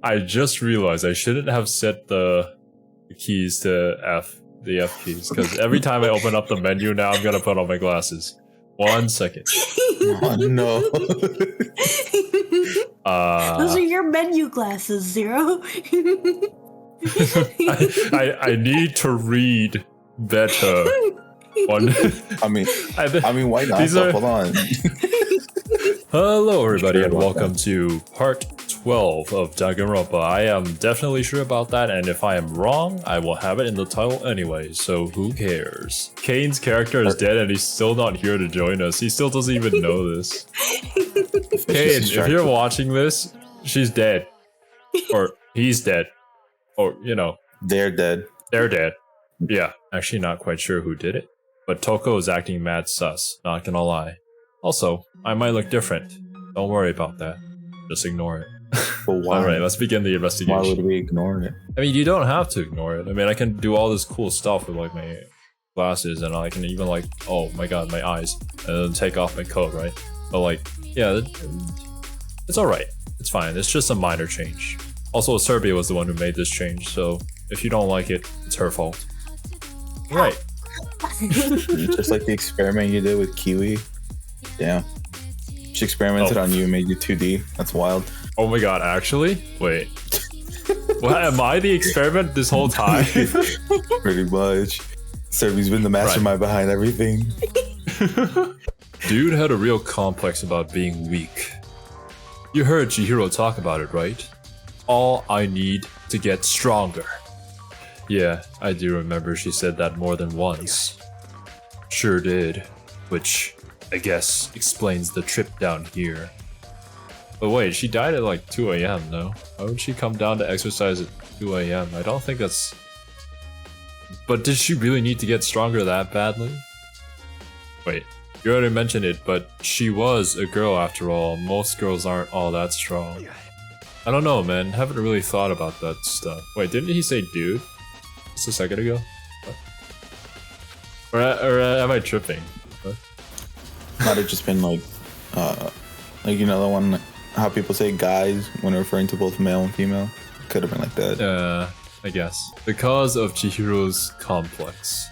I just realized I shouldn't have set the keys to the F keys, because every time I open up the menu now, I'm gonna put on my glasses. 1 second. Oh no. Those are your menu glasses, Zero. I need to read better. I mean, why not? Hold on. Hello, everybody, and welcome to part 12 of Danganronpa. I am definitely sure about that, and if I am wrong, I will have it in the title anyway, so who cares? Kane's character is dead, and he's still not here to join us. He still doesn't even know this. Kane, if you're watching this, she's dead. Or he's dead. Or, you know. They're dead. They're dead. Yeah, actually not quite sure who did it. But Toko is acting mad sus, not gonna lie. Also, I might look different. Don't worry about that. Just ignore it. But why? Alright, let's begin the investigation. Why would we ignore it? I mean, you don't have to ignore it. I mean, I can do all this cool stuff with like my glasses, and I can even like, oh my god, my eyes, and then take off my coat, right? But like, yeah, it's alright. It's fine. It's just a minor change. Also, Serbia was the one who made this change, so if you don't like it, it's her fault. Right. Just like the experiment you did with Kiwi. Damn. She experimented on you and made you 2D. That's wild. Oh my god, actually? Wait. What, am I the experiment this whole time? Pretty much. Serbi's been the mastermind behind everything. Dude had a real complex about being weak. You heard Chihiro talk about it, right? All I need to get stronger. Yeah, I do remember she said that more than once. Sure did. Which, I guess, explains the trip down here. But wait, she died at like 2 AM, no? Why would she come down to exercise at 2 AM? I don't think that's... But did she really need to get stronger that badly? Wait, you already mentioned it, but she was a girl after all. Most girls aren't all that strong. I don't know, man. Haven't really thought about that stuff. Wait, didn't he say dude? Just a second ago? What? Or am I tripping? What? Might have just been like you know the one, how people say guys when referring to both male and female? Could have been like that. I guess. Because of Chihiro's complex.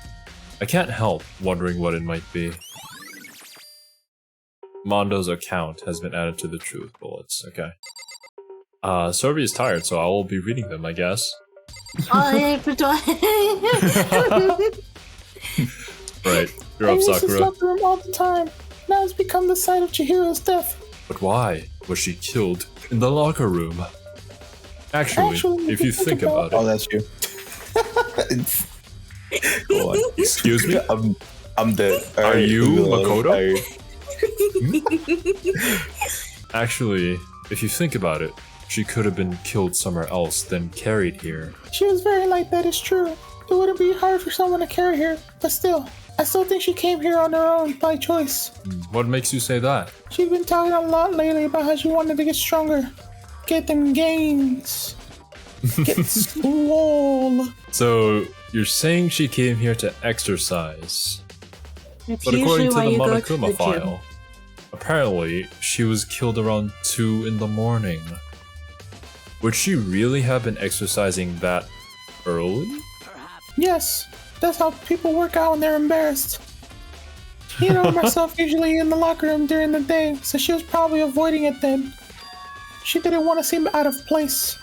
I can't help wondering what it might be. Mondo's account has been added to the truth bullets. Okay. Sorby is tired, so I will be reading them, I guess. Right. You're up, Sakura. I use this locker room all the time. Now it's become the site of Chihiro's death. But why was she killed in the locker room? Actually, if you think about it... Oh, that's you. Go on. Excuse me? I'm dead. Are you Makoto? Actually, if you think about it, she could have been killed somewhere else, then carried here. She was very light, that is true. It wouldn't be hard for someone to carry her, but still, I still think she came here on her own, by choice. What makes you say that? She's been talking a lot lately about how she wanted to get stronger. Get them gains. Get swole. So, you're saying she came here to exercise. It's but according to why the you go to Monokuma the file, gym. apparently she was killed around 2 in the morning. Would she really have been exercising that early? Yes, that's how people work out when they're embarrassed. You know, myself usually in the locker room during the day, so she was probably avoiding it then. She didn't want to seem out of place.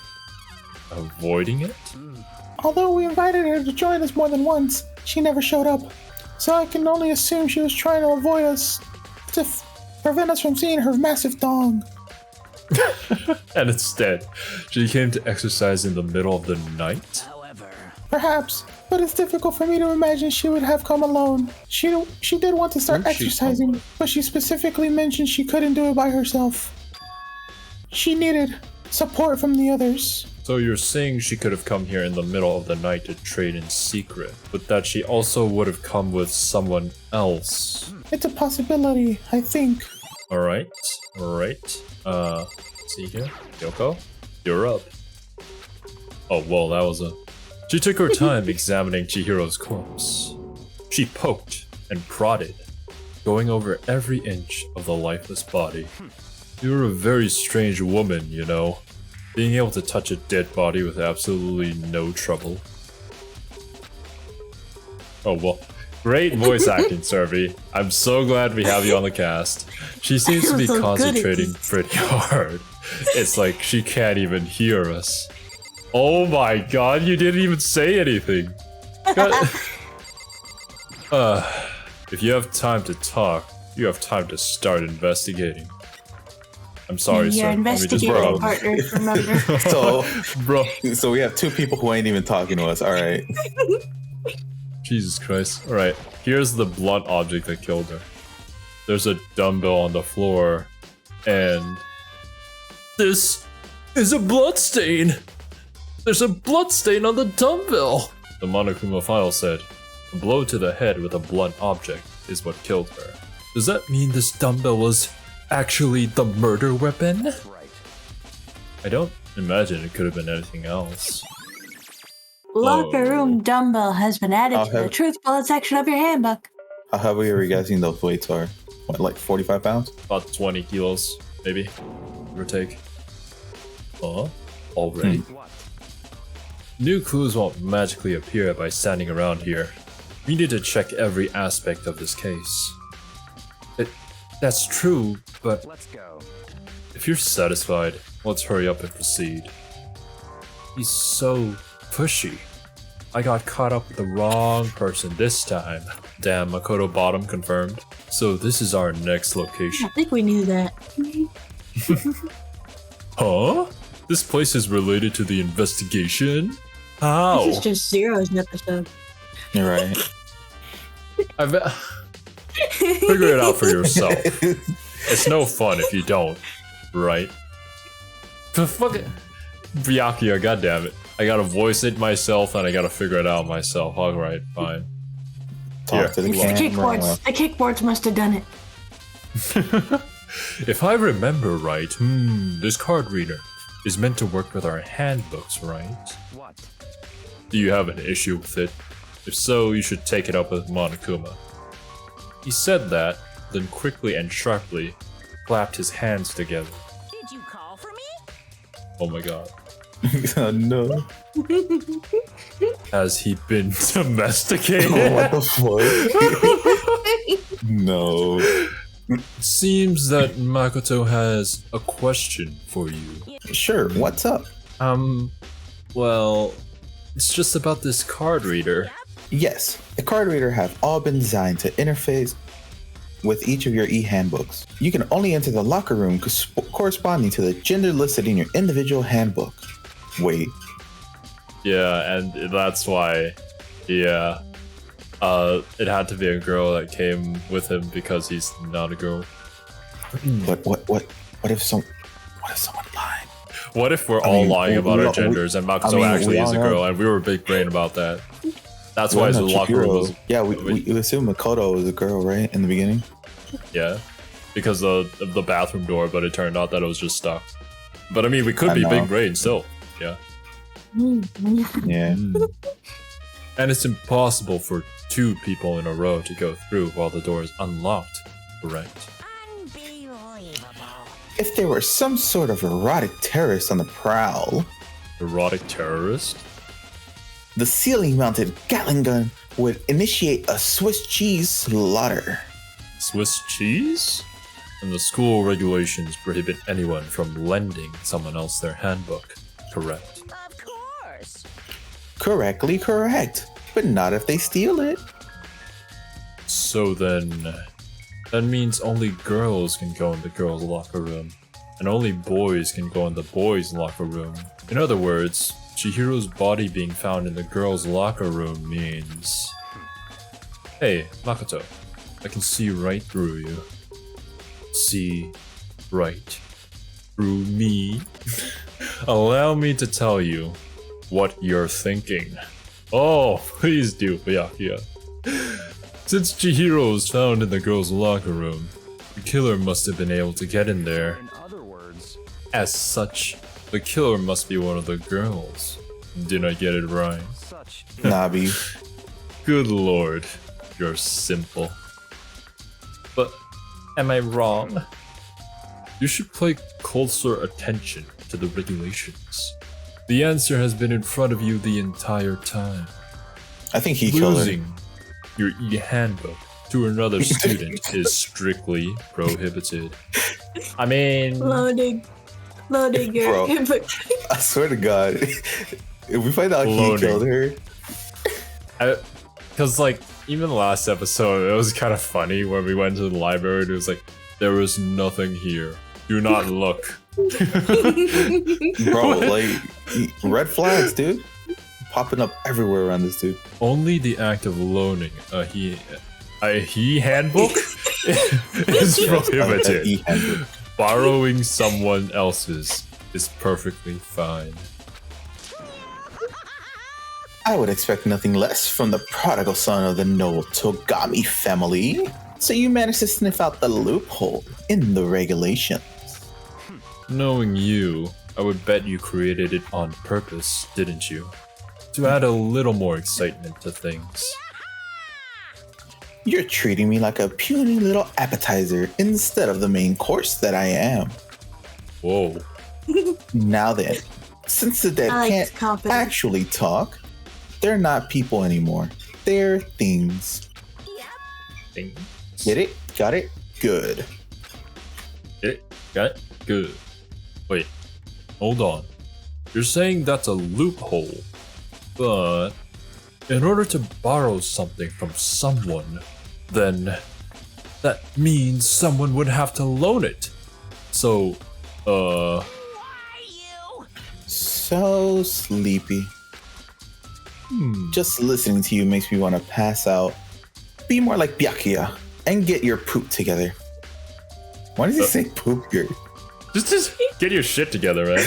Avoiding it? Although we invited her to join us more than once, she never showed up. So I can only assume she was trying to avoid us to prevent us from seeing her massive dong. And instead, she came to exercise in the middle of the night? Perhaps, but it's difficult for me to imagine she would have come alone. She did want to start exercising, but she specifically mentioned she couldn't do it by herself. She needed support from the others. So you're saying she could have come here in the middle of the night to trade in secret, but that she also would have come with someone else? It's a possibility, I think. Alright. See here? Yoko? You're up. Oh, well, that was a... She took her time examining Chihiro's corpse. She poked and prodded, going over every inch of the lifeless body. You're a very strange woman, you know. Being able to touch a dead body with absolutely no trouble. Oh well. Great voice acting, Servi. I'm so glad we have you on the cast. She seems to be So good at concentrating this. pretty hard. It's like she can't even hear us. Oh my god, you didn't even say anything. If you have time to talk, you have time to start investigating. I'm sorry, You're sir. investigating partner, remember? So, Bro. so we have two people who ain't even talking to us. All right. Jesus Christ. Alright, here's the blunt object that killed her. There's a dumbbell on the floor, and this is a bloodstain! There's a bloodstain on the dumbbell! The Monokuma file said, a blow to the head with a blunt object is what killed her. Does that mean this dumbbell was actually the murder weapon? Right. I don't imagine it could have been anything else. Locker room dumbbell has been added I'll to the have- truth bullet section of your handbook. How heavy are we guessing those weights are? What, like 45 pounds? About 20 kilos, maybe, give or take. Already? What? New clues won't magically appear by standing around here. We need to check every aspect of this case. That's true, but Let's go. if you're satisfied, let's hurry up and proceed. He's so pushy. I got caught up with the wrong person this time. Damn, Makoto Bottom confirmed. So this is our next I location. think we knew that. Huh? This place is related to the investigation? How? This is just Zero's episode. You're right. I bet. Figure it out for yourself. It's no fun if you don't, right? The fuck it. Byakuya, goddammit. I gotta voice it myself and I gotta figure it out myself. Alright, fine. Talk Here. to the It's the camera. kickboards. The kickboards must have done it. If I remember right, this card reader is meant to work with our handbooks, right? What? Do you have an issue with it? If so, you should take it up with Monokuma. He said that, then quickly and sharply clapped his hands together. Did you call for me? Oh my god. Oh, no. Has he been domesticated? What the fuck? No. It seems that Makoto has a question for you. Sure, what's up? Well, it's just about this card reader. Yes, the card reader have all been designed to interface with each of your e-handbooks. You can only enter the locker room corresponding to the gender listed in your individual handbook. Wait, Yeah, and that's why, yeah, it had to be a girl that came with him because he's not a girl. but what if someone lied? What if we're I all mean, lying about we our all- genders and Makoto I mean, actually we is a all girl know. and we were big brain about that? That's why Well, his no, locker room Chihiro- was, Yeah, we assumed Makoto was a girl, right? In the beginning? yeah, because of the bathroom door, but it turned out that it was just stuck. But I mean, we could I be know. big brain still, yeah. Yeah. And it's impossible for two people in a row to go through while the door is unlocked, correct? Unbelievable. If there were some sort of erotic terrorist on the prowl, Erotic terrorist? the ceiling-mounted Gatling gun would initiate a Swiss cheese slaughter. Swiss cheese? And the school regulations prohibit anyone from lending someone else their handbook, correct? Of course. Correctly correct, but not if they steal it. So then, that means only girls can go in the girls' locker room, and only boys can go in the boys' locker room. In other words, Chihiro's body being found in the girls' locker room means... Hey, Makoto, I can see right through you. See right through me. Allow me to tell you what you're thinking. Oh, please do, Byakuya. Since Chihiro was found in the girls' locker room, the killer must have been able to get in there. In other words, As such, the killer must be one of the girls. Did I get it right? such Nabi. Good lord, you're simple. But am I wrong? You should pay closer attention to the regulations? The answer has been in front of you the entire time. I think he killed her. Losing your e-handbook to another student is strictly prohibited. I mean... Loading your Bro. input. I swear to God, if we find out he Loading. killed her, Because, like, even the last episode, it was kind of funny when we went to the library and it was like, there is nothing here. Do not look. bro, like, red flags, dude. Popping up everywhere around this dude. Only the act of loaning a he handbook is prohibited. E-handbook. Borrowing someone else's is perfectly fine. I would expect nothing less from the prodigal son of the noble Togami family. So you managed to sniff out the loophole in the regulations. Knowing you, I would bet you created it on purpose, didn't you? To add a little more excitement to things. You're treating me like a puny little appetizer instead of the main course that I am. Whoa. Now then, since the dead I like his can't confidence. actually talk, they're not people anymore. They're things. Thing. Get it? Got it? Good. Get it? Got it? Good. Wait. Hold on. You're saying that's a loophole, but in order to borrow something from someone, then that means someone would have to loan it. So, Who are you? So sleepy. Just listening to you makes me want to pass out. Be more like Byakuya and get your poop together. Why does he say poop here? just get your shit together, man.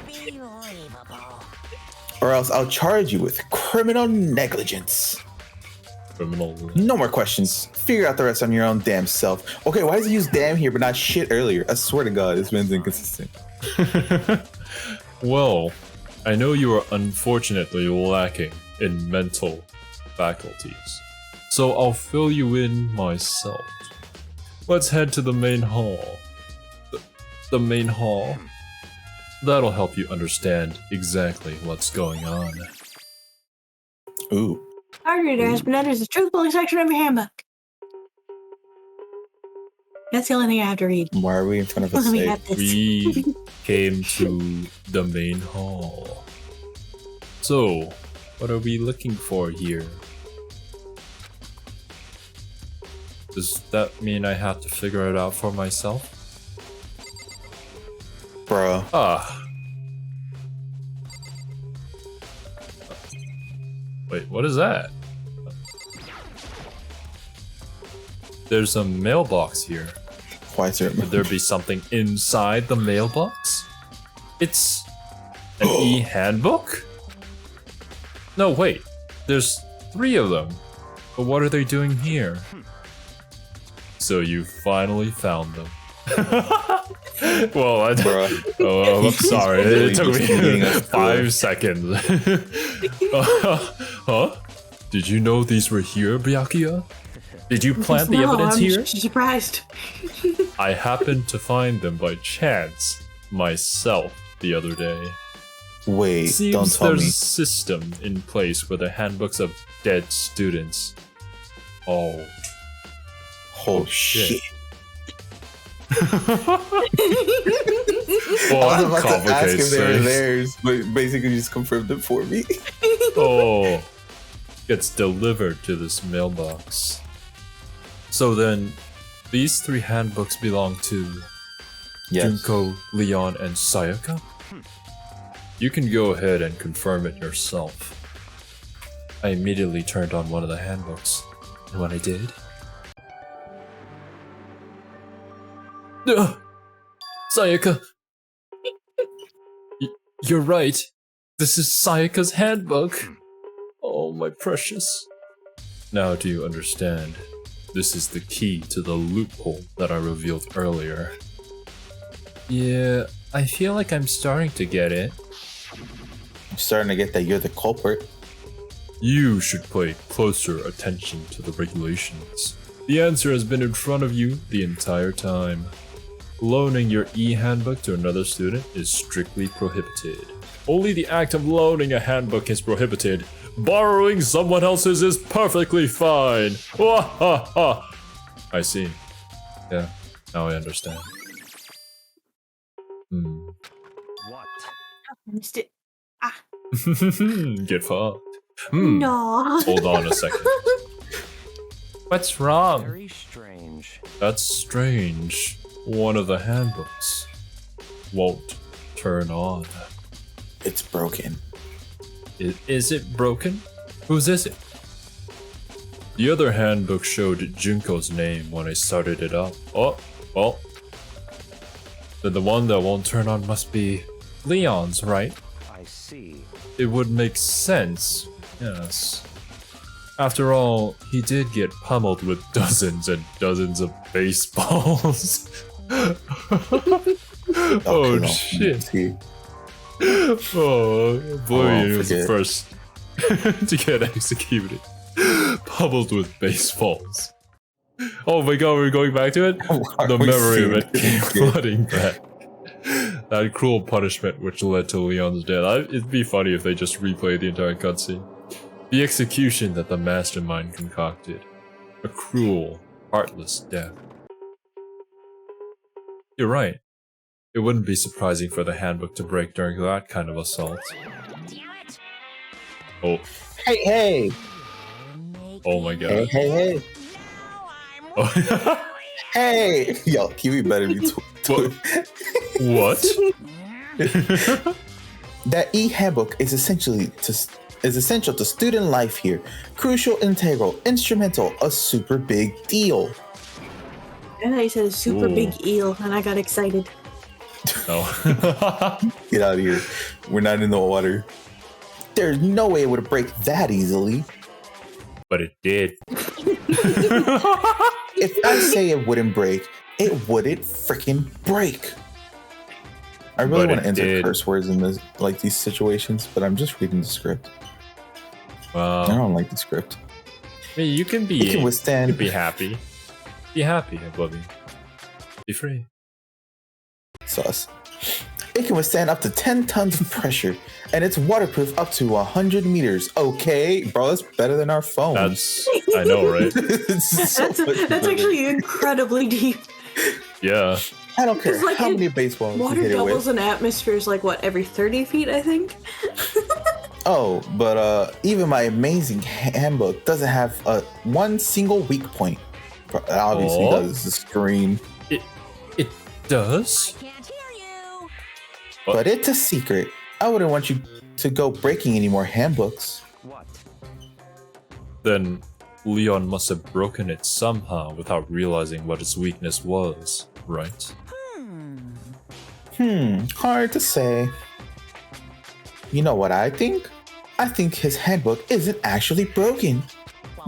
Unbelievable. Or else I'll charge you with criminal negligence. Criminal. No more questions. Figure out the rest on your own damn self. Okay, why does he use damn here but not shit earlier? I swear to God, this man's inconsistent. Well, I know you are unfortunately lacking in mental faculties, so I'll fill you in myself. Let's head to the main hall. The main hall. That'll help you understand exactly what's going on. Ooh. Card reader has been entered as the truthful section of your handbook. That's the only thing I have to read. Why are we in front of a Let me safe? have this. We came to the main hall. So, what are we looking for here? Does that mean I have to figure it out for myself? Bro. Ah. Wait, what is that? There's a mailbox here. Why is there? Would there be something inside the mailbox? It's an e-handbook? No, wait. There's 3 of them. But what are they doing here? So you finally found them. Well, oh, I'm sorry. It took me 5 seconds. Huh? Did you know these were here, Byakuya? Did you plant the evidence I'm here? surprised. I happened to find them by chance myself the other day. Wait, don't Seems tell there's me. a system in place where the handbooks of dead students. Oh, Oh shit. shit. I was oh, about to ask complicated if they were things. theirs, but basically just confirmed it for me. Oh, gets delivered to this mailbox. So then, these 3 handbooks belong to Junko, Leon, and Sayaka? You can go ahead and confirm it yourself. I immediately turned on one of the handbooks, and when I did... Sayaka! You're right. This is Sayaka's handbook. Oh, my precious. Now do you understand? This is the key to the loophole that I revealed earlier. Yeah, I feel like I'm starting to get it. I'm starting to get that you're the culprit. You should pay closer attention to the regulations. The answer has been in front of you the entire time. Loaning your e-handbook to another student is strictly prohibited. Only the act of loaning a handbook is prohibited. Borrowing someone else's is perfectly fine. I see. Yeah, now I understand. What? Missed it. Ah, Get fucked. no. Hold on a second. What's wrong? Very strange. That's strange. One of the handbooks won't turn on. It's broken. Is it broken? Whose is it? The other handbook showed Junko's name when I started it up. Oh, well. Then the one that won't turn on must be Leon's, right? I see. It would make sense, yes. After all, he did get pummeled with dozens and dozens of baseballs. Oh shit. Oh, boy, he was the first to get executed. Pummeled with baseballs. Oh my god, we're going back to it? The memory of it came flooding back. That cruel punishment which led to Leon's death. It'd be funny if they just replayed the entire cutscene. The execution that the mastermind concocted. A cruel, heartless death. You're right. It wouldn't be surprising for the handbook to break during that kind of assault. Damn it! Oh, Hey! oh my Hey, god. hey! Now I'm Oh. Hey! Yo, Kiwi better be What? That e-handbook is essential to student life here. Crucial, integral, instrumental, a super big deal. I thought you said a super Ooh. big eel, and I got excited. No. Get out of here. We're not in the water. There's no way it would break that easily. But it did. If I say it wouldn't break, it wouldn't freaking break. I really But want it to enter did. curse words in this, like these situations, but I'm just reading the script. I Well, don't like the script. I mean, you can It be. can You can withstand. be happy. Be happy, Oblivion. Be free. Sus. It can withstand up to 10 tons of pressure, and it's waterproof up to 100 meters. Okay, bro, that's better than our phones. That's. I know, right? It's so That's, much that's better. actually incredibly deep. Yeah. I don't care It's like how it- many baseballs you Water hit it doubles with. in atmosphere is like, what, every 30 feet, I think? Oh, but even my amazing handbook doesn't have one single weak point. It obviously Oh. does. It's the screen. It does? can't hear you. What? But it's a secret. I wouldn't want you to go breaking any more handbooks. What? Then Leon must have broken it somehow without realizing what its weakness was, right? Hard to say. You know what I think? I think his handbook isn't actually broken.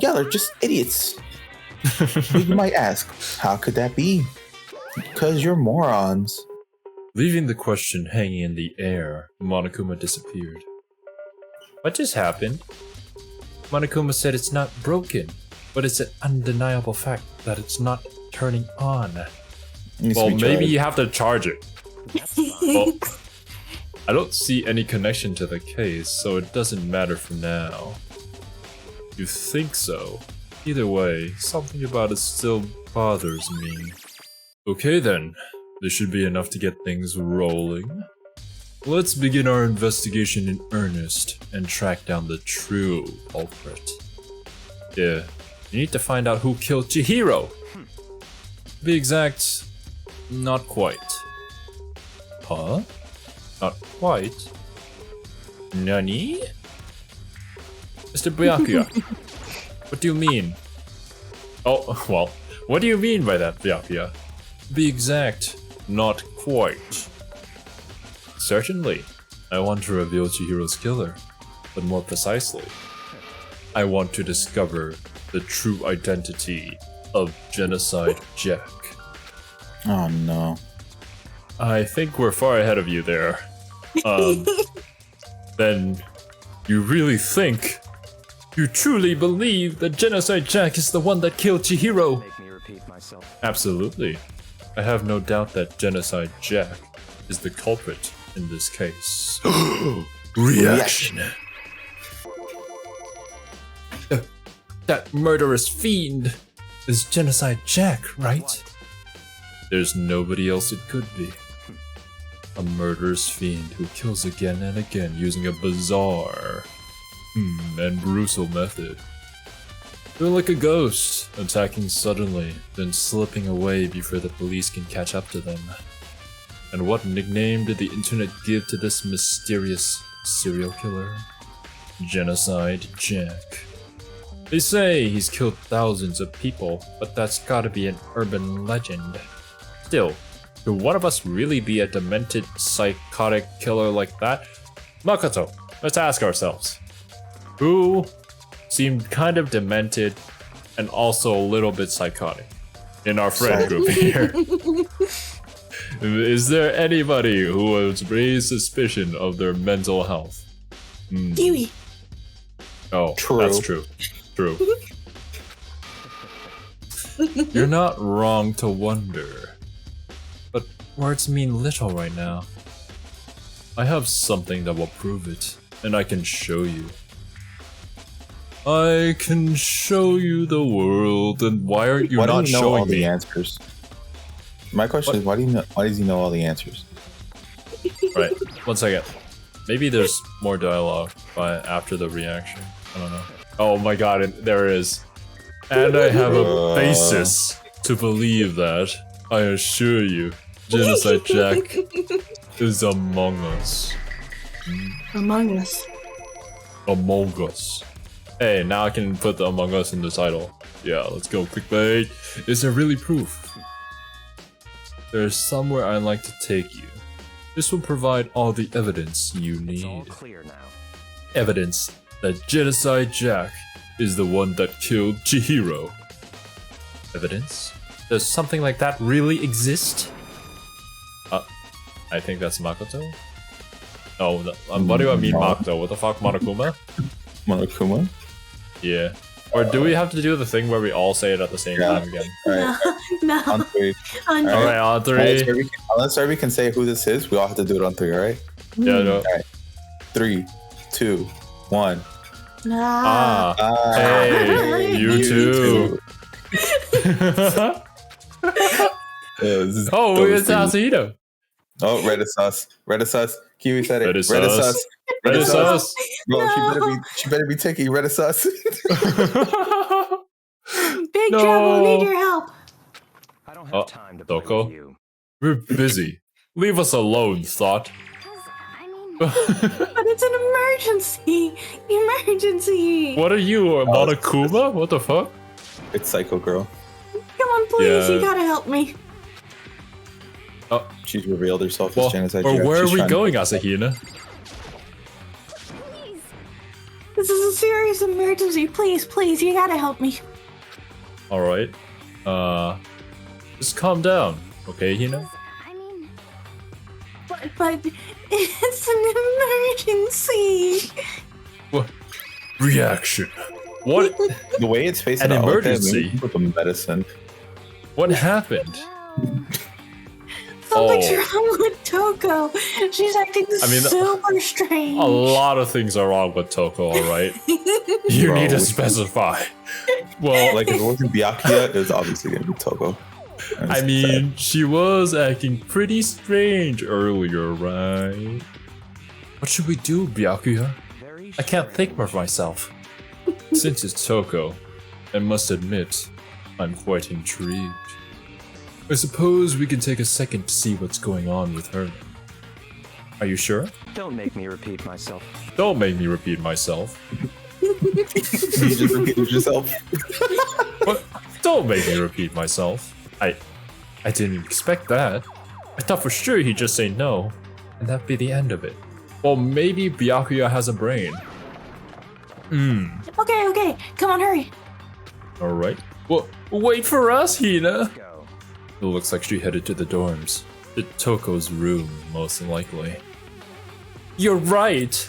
Y'all are just idiots. But you might ask, how could that be? Because you're morons. Leaving the question hanging in the air, Monokuma disappeared. What just happened? Monokuma said it's not broken, but it's an undeniable fact that it's not turning on. Needs to Well, be maybe tried. you have to charge it. Well, I don't see any connection to the case, so it doesn't matter for now. You think so? Either way, something about it still bothers me. Okay then, this should be enough to get things rolling. Let's begin our investigation in earnest and track down the true culprit. Yeah, you need to find out who killed Chihiro. To be exact, not quite. Huh? Not quite? Nani? Mr. Byakuya, what do you mean? Oh, well, what do you mean by that, Byakuya? To be exact, not quite. Certainly, I want to reveal Chihiro's killer, but more precisely, I want to discover the true identity of Genocide Jack. Oh no. I think we're far ahead of you there. Then you really think, you truly believe that Genocide Jack is the one that killed Chihiro? Make me repeat myself. Absolutely. I have no doubt that Genocide Jack is the culprit in this case. Reaction. That murderous fiend is Genocide Jack, right? There's nobody else it could be. A murderous fiend who kills again and again using a bizarre and brutal method. They're like a ghost, attacking suddenly, then slipping away before the police can catch up to them. And what nickname did the internet give to this mysterious serial killer? Genocide Jack. They say he's killed thousands of people, but that's gotta be an urban legend. Still, could one of us really be a demented, psychotic killer like that? Makoto, let's ask ourselves. Who seemed kind of demented and also a little bit psychotic in our friend group here? Is there anybody who has raised suspicion of their mental health? Kiwi. Oh, True. that's true. True. You're not wrong to wonder. But words mean little right now. I have something that will prove it, and I can show you. I can show you the world, and why aren't you Why not do you know all showing the me? answers? My question is, why does he know all the answers? Right, 1 second. Maybe there's more dialogue after the reaction. I don't know. Oh my god, there is. And I have a basis to believe that. I assure you, Genocide Jack is among us. Among Us. Among Us. Hey, now I can put the Among Us in the title. Yeah, let's go. Clickbait. Is there really proof? There's somewhere I'd like to take you. This will provide all the evidence you It's all need. clear now. Evidence that Genocide Jack is the one that killed Chihiro. Evidence? Does something like that really exist? I think that's Makoto? Oh, what do I mean Makoto? What the fuck, Monokuma? Monokuma? Yeah. Or do we have to do the thing where we all say it at the same time again? Alright, No. on three. On Alright, on three. Unless Irby can say who this is, we all have to do it on three, alright? Yeah, no. 3, 2, 1. Ah. Hey, you too. Oh, it's Asahito. Oh, red is sus. Red is sus. Kiwi said it. Red is Red is sus. sus. Red is sus. Bro, No. she better be taking red is sus. Big No. trouble. Need your help. I don't Oh, have time to play Toko? with you. We're busy. Leave us alone, thought. But it's an emergency. Emergency. What are you, a Monokuma? What the fuck? It's Psycho Girl. Come on, please. Yeah. You gotta help me. Oh, She's revealed herself well, as Genocide or Jack. where are She's we trying to- going, Asahina? This is a serious emergency. Please, please. You gotta help me. Alright. Just calm down, okay, Hina? But it's an emergency. What? Reaction. What? The way it's facing An out like that, emergency? maybe put the medicine. What happened? Something's Oh. wrong with Toko. She's acting super strange. A lot of things are wrong with Toko, alright? You Bro, need to we- specify. Well, Like if it wasn't Byakuya, it was obviously gonna be Toko. I mean, she was acting pretty strange earlier, right? What should we do, Byakuya? Very I can't think strange. for myself. Since it's Toko, I must admit, I'm quite intrigued. I suppose we can take a second to see what's going on with her. Are you sure? Don't make me repeat myself. Don't make me repeat myself. you just repeated yourself. What? Don't make me repeat myself. I didn't expect that. I thought for sure he'd just say no, and that'd be the end of it. Well, maybe Byakuya has a brain. Okay. Come on, hurry. Alright. Well, wait for us, Hina! Go. It looks like she headed to the dorms. To Toko's room, most likely. You're right!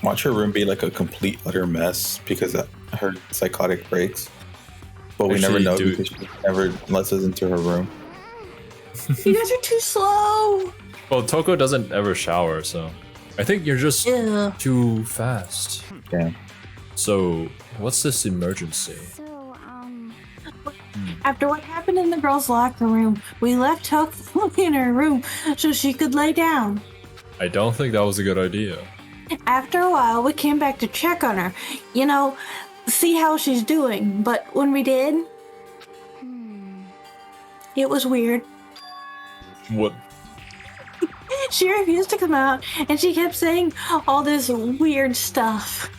Watch her room be like a complete utter mess because of her psychotic breaks. But we never Actually, know do- because she never lets us into her room. You guys are too slow. Well, Toko doesn't ever shower, so I think you're just Ew. too fast. Damn. So, what's this emergency? So, after what happened in the girls' locker room, we left Toko in her room so she could lay down. I don't think that was a good idea. After a while, we came back to check on her. You know, see how she's doing. But when we did, it was weird. What? She refused to come out, and she kept saying all this weird stuff.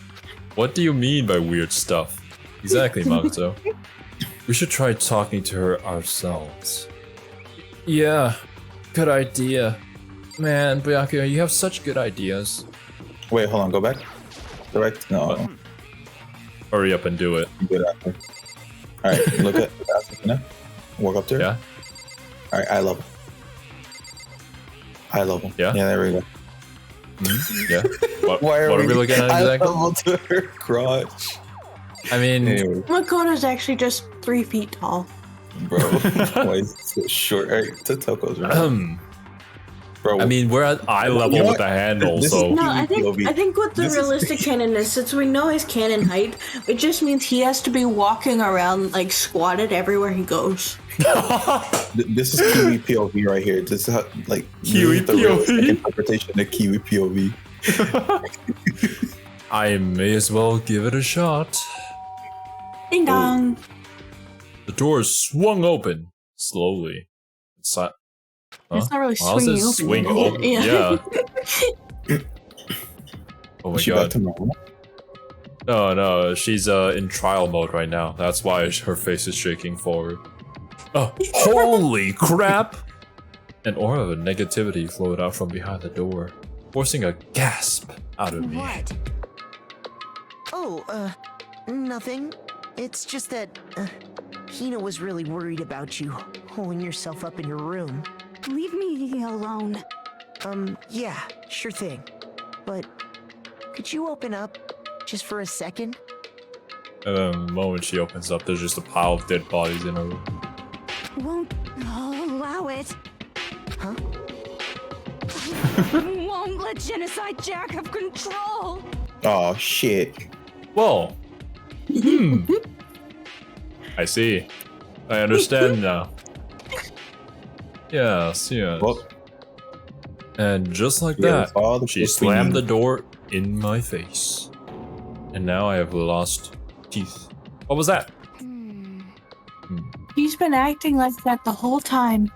What do you mean by weird stuff? Exactly, Makoto. We should try talking to her ourselves. Yeah, good idea. Man, Byakuya, you have such good ideas. Wait, hold on. Go back. Direct. No. Hurry up and do it. Good after. All right. Look at Asuna. Walk up to her. Yeah? All right. Eye level. Eye level. Yeah? Yeah. There we go. Yeah? What Why are we looking at eye exactly? level to her crotch? I mean, Anyway, Makoto's actually just 3 feet tall. bro. Why is it so short? All right. To Toko's right. Bro. I mean, we're at eye level know with what? the handle, This is- so... No, I POV. think what the This is- realistic canon is, since we know his canon height, it just means he has to be walking around like squatted everywhere he goes. This is Kiwi POV right here. This is how, like, Kiwi this is the realistic POV? interpretation of Kiwi POV. I may as well give it a shot. Ding dong. The door swung open, slowly. It's not really How's swinging it open. swing is it? open? Yeah. Oh my Is she back god. to normal? No, she's in trial mode right now. That's why her face is shaking forward. Oh, holy crap! An aura of negativity flowed out from behind the door, forcing a gasp out of me. What? Oh, nothing. It's just that, Hina was really worried about you, holding yourself up in your room. Leave me alone. Yeah, sure thing. But, could you open up, just for a second? And then the moment she opens up, there's just a pile of dead bodies in her room. Won't allow it. Huh? Won't let Genocide Jack have control. Oh shit. Well, I see. I understand now. Yes. Well, And just like yeah, that, that's all the she proof we slammed need. the door in my face. And now I have lost teeth. What was that? He's been acting like that the whole time.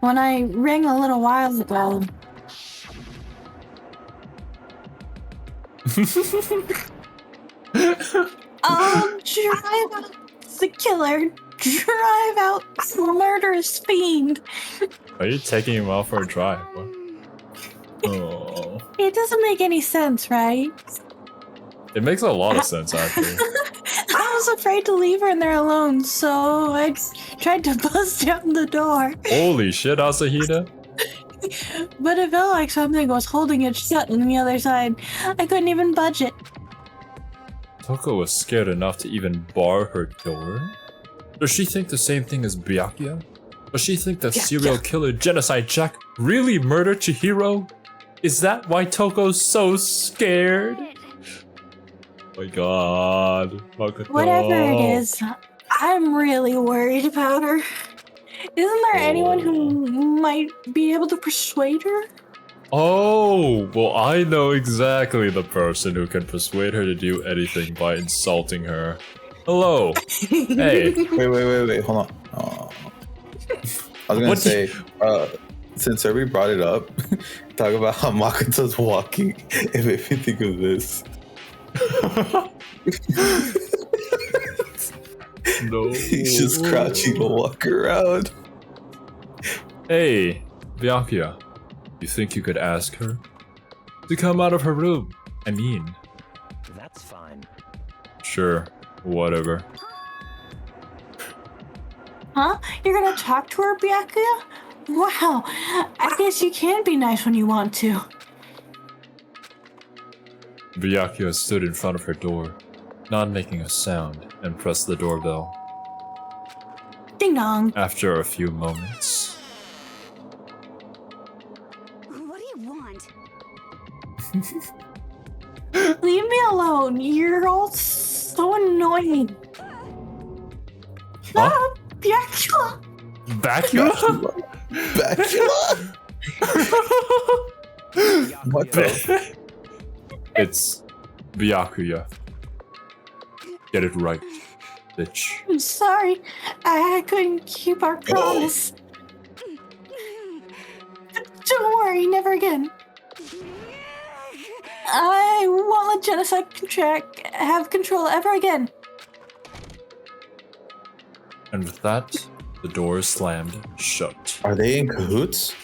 When I rang a little while ago. Drive out the killer. Drive out the murderous fiend. Are you taking him out for a drive? What? Oh. It doesn't make any sense, right? It makes a lot of sense, actually. I was afraid to leave her in there alone, so I tried to bust down the door. Holy shit, Asahina. But it felt like something was holding it shut on the other side. I couldn't even budge it. Toko was scared enough to even bar her door? Does she think the same thing as Byakuya? Does she think that serial killer Genocide Jack really murdered Chihiro? Is that why Toko's so scared? Oh my god. Makoto. Whatever it is, I'm really worried about her. Isn't there anyone who might be able to persuade her? Oh, well, I know exactly the person who can persuade her to do anything by insulting her. Hello. Hey. Wait, hold on. Oh. I was gonna What say, since everybody brought it up, talk about how Makoto's walking. It made me think of this. No. He's just crouching to walk around. Hey, Byakuya. You think you could ask her to come out of her room? I mean, That's fine. sure, whatever. Huh? You're gonna talk to her, Byakuya? Wow, I guess you can be nice when you want to. Byakuya stood in front of her door, not making a sound, and pressed the doorbell. Ding dong. After a few moments, alone. You're all so annoying. Huh? Ah, Byakuya. Byakuya? Byakuya? What the? It's Byakuya. Get it right, bitch. I'm sorry. I couldn't keep our promise. But don't worry, never again. I won't let Genocide Jack have control ever again. And with that, the door is slammed shut. Are they in cahoots?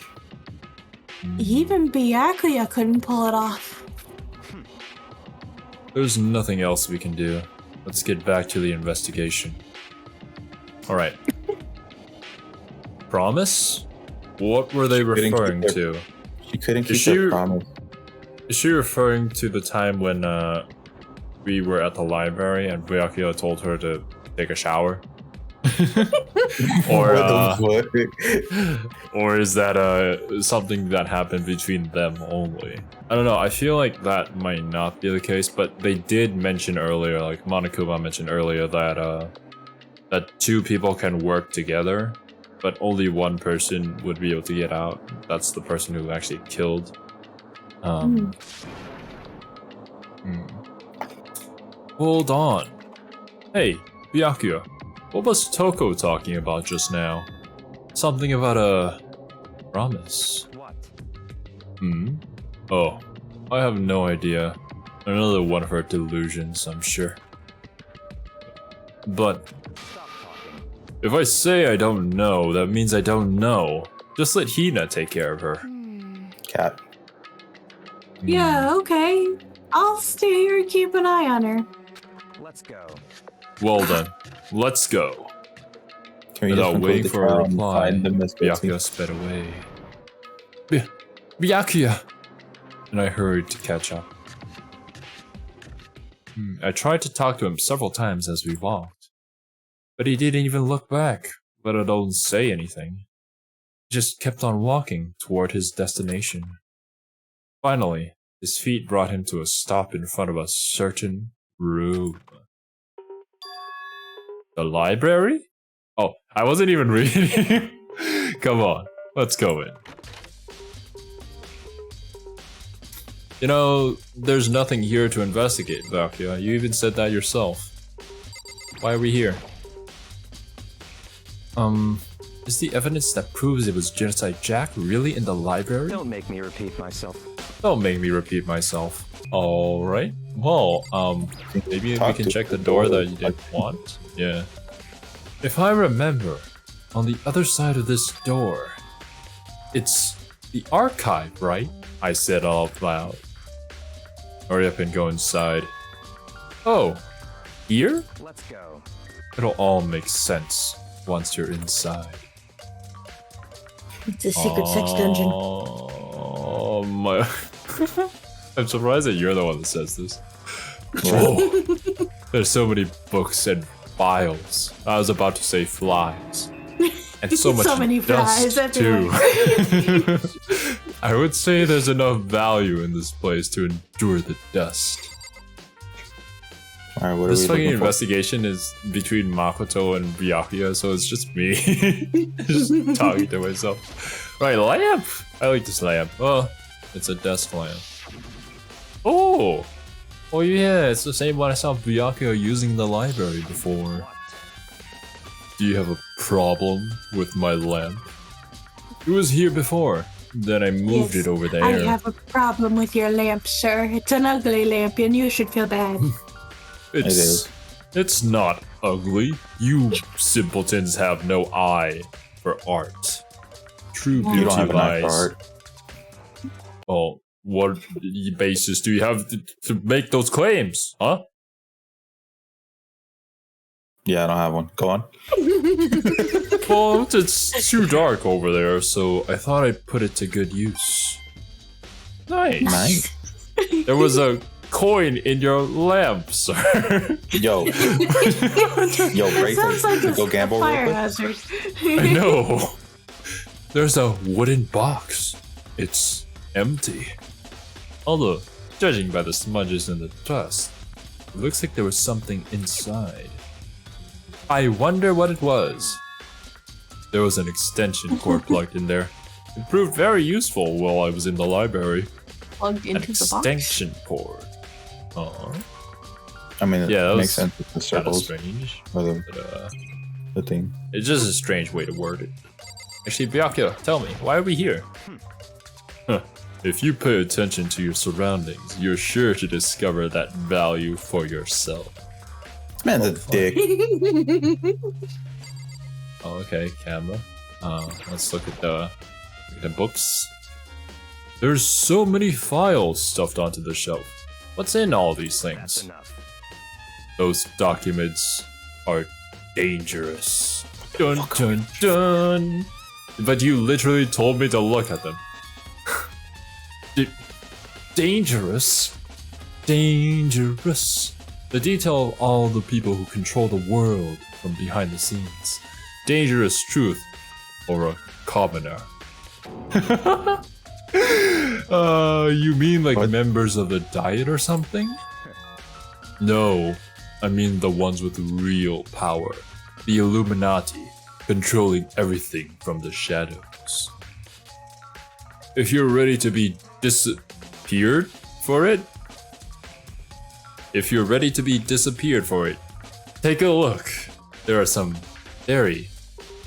Even Byakuya couldn't pull it off. There's nothing else we can do. Let's get back to the investigation. Alright. Promise? What were they referring to? She couldn't keep Is she- her promise. Is she referring to the time when we were at the library and Byakuya told her to take a shower? Or What the fuck? or is that something that happened between them only? I don't know, I feel like that might not be the case, but they did mention earlier, like Monokuma mentioned earlier, that that two people can work together, but only one person would be able to get out. That's the person who actually killed. Hold on. Hey, Byakuya, what was Toko talking about just now? Something about a promise. What? Oh, I have no idea. Another one of her delusions, I'm sure. But Stop talking. if I say I don't know, that means I don't know. Just let Hina take care of her. Cat. Yeah, okay. I'll stay here and keep an eye on her. Let's go. Well then, let's go. Can we Without just waiting conclude the for a trial and reply, find the mystery? Byakuya sped away. Byakuya! And I hurried to catch up. I tried to talk to him several times as we walked, but he didn't even look back, let alone say anything. He just kept on walking toward his destination. Finally, his feet brought him to a stop in front of a certain room. The library? Oh, I wasn't even reading. Come on, let's go in. You know, there's nothing here to investigate, Byakuya. You even said that yourself. Why are we here? Is the evidence that proves it was Genocide Jack really in the library? Don't make me repeat myself. Don't make me repeat myself. Alright. Well, maybe we can check the door that you didn't want? Yeah. If I remember, on the other side of this door, it's the archive, right? I said out loud. Hurry up and go inside. Oh, here? Let's go. It'll all make sense once you're inside. It's a secret sex dungeon. Oh my. I'm surprised that you're the one that says this. Whoa. There's so many books and files. I was about to say flies. And so much many flies dust too. I would say there's enough value in this place to endure the dust. Alright, what are This we fucking looking for? investigation is between Makoto and Byakuya, so it's just me just talking to myself. Right, lamp! I like this lamp. Oh, it's a desk lamp. Oh! Oh yeah, it's the same one I saw Byakuya using in the library before. Do you have a problem with my lamp? It was here before. Then I moved Yes, it over there. I have a problem with your lamp, sir. It's an ugly lamp, and you should feel bad. It's not ugly. You simpletons have no eye for art. True You beauty don't have an eye for lies. art. Well, what basis do you have to make those claims, huh? Yeah, I don't have one. Go on. Well, it's too dark over there, so I thought I'd put it to good use. Nice. Nice. There was a coin in your lamp, sir. Yo. Yo, break Sounds like go gamble real fire quick. hazard. I know. There's a wooden box. It's empty. Although, judging by the smudges and the dust, It looks like there was something inside. I wonder what it was. There was an extension cord plugged in there. It proved very useful while I was in the library. Plugged An into the box. extension cord. Oh, I mean, yeah, that it was makes sense with the kind of circles strange. or But, the thing. it's just a strange way to word it. Actually, Byakuya, tell me, why are we here? Huh. If you pay attention to your surroundings, you're sure to discover that value for yourself. This man's a dick. Oh, okay, camera. Let's look at the books. There's so many files stuffed onto the shelf. What's in all these That's things? enough. Those documents are dangerous. Dun dun dun. But you literally told me to look at them. Dangerous. Dangerous. The detail of all the people who control the world from behind the scenes. Dangerous truth or a commoner. You mean like What? members of the Diet or something? No, I mean the ones with real power. The Illuminati, controlling everything from the shadows. If you're ready to be disappeared for it, take a look. There are some very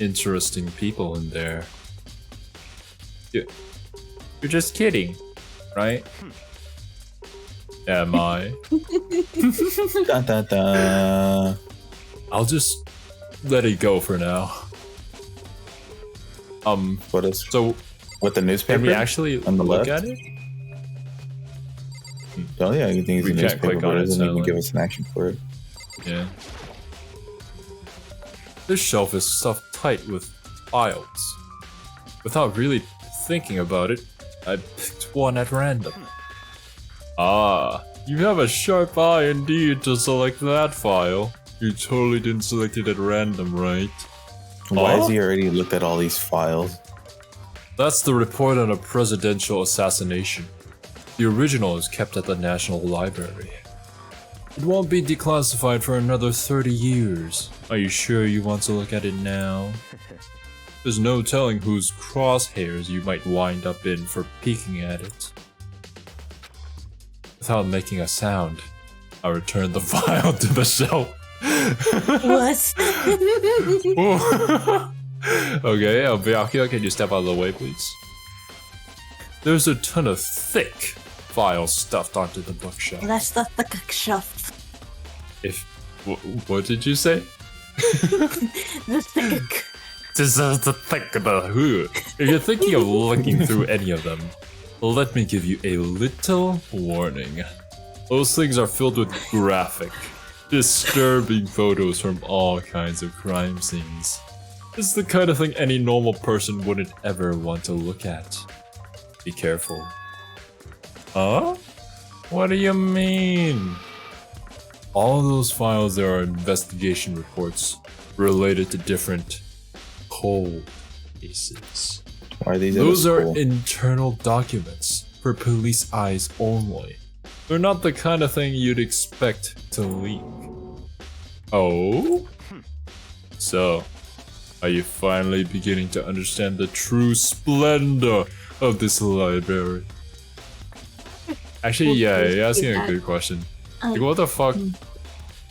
interesting people in there. You're just kidding, right? Am I? Dun, dun, dun. I'll just let it go for now. What is So with the newspaper? can we actually on the look left? at it? Oh yeah, you think it's We a can't newspaper, click on but it, it doesn't so, even like- give us an action for it. Yeah. This shelf is stuffed tight with files. Without really thinking about it, I picked one at random. Ah, you have a sharp eye indeed to select that file. You totally didn't select it at random, right? Why has Huh? he already looked at all these files? That's the report on a presidential assassination. The original is kept at the National Library. It won't be declassified for another 30 years. Are you sure you want to look at it now? There's no telling whose crosshairs you might wind up in for peeking at it. Without making a sound, I returned the file to the shelf. Was. Okay, Byakuya, can you step out of the way, please? There's a ton of thick files stuffed onto the bookshelf. That's the thick shelf. What did you say? The thick. This is the thick of the hood. If you're thinking of looking through any of them, let me give you a little warning. Those things are filled with graphic, disturbing photos from all kinds of crime scenes. It's the kind of thing any normal person wouldn't ever want to look at. Be careful. Huh? What do you mean? All those files there are investigation reports related to different cold cases. Why are these? Those at a are school? internal documents for police eyes only. They're not the kind of thing you'd expect to leak. Oh? So, are you finally beginning to understand the true splendor of this library? Actually, yeah, you're asking a good question. Like, what the fuck?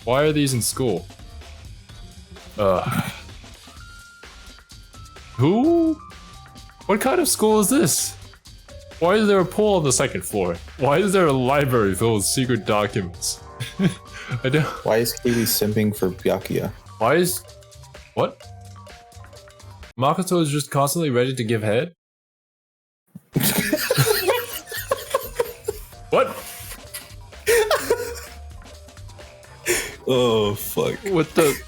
Why are these in school? Who? What kind of school is this? Why is there a pool on the second floor? Why is there a library filled with secret documents? I don't. Why is Kiwi simping for Byakuya? Why is. What? Makoto is just constantly ready to give head? What? Oh fuck! What the?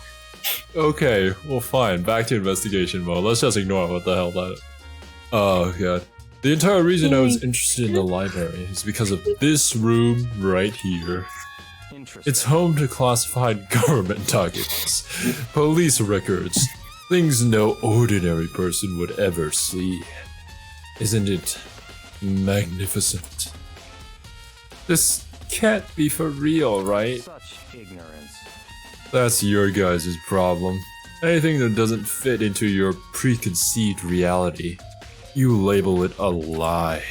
Okay, well, fine. Back to investigation mode. Let's just ignore what the hell that. Oh god. The entire reason I was interested in the library is because of this room right here. Interesting. It's home to classified government documents, police records, things no ordinary person would ever see. Isn't it magnificent? This can't be for real, right? Such ignorance. That's your guys' problem. Anything that doesn't fit into your preconceived reality, you label it a lie.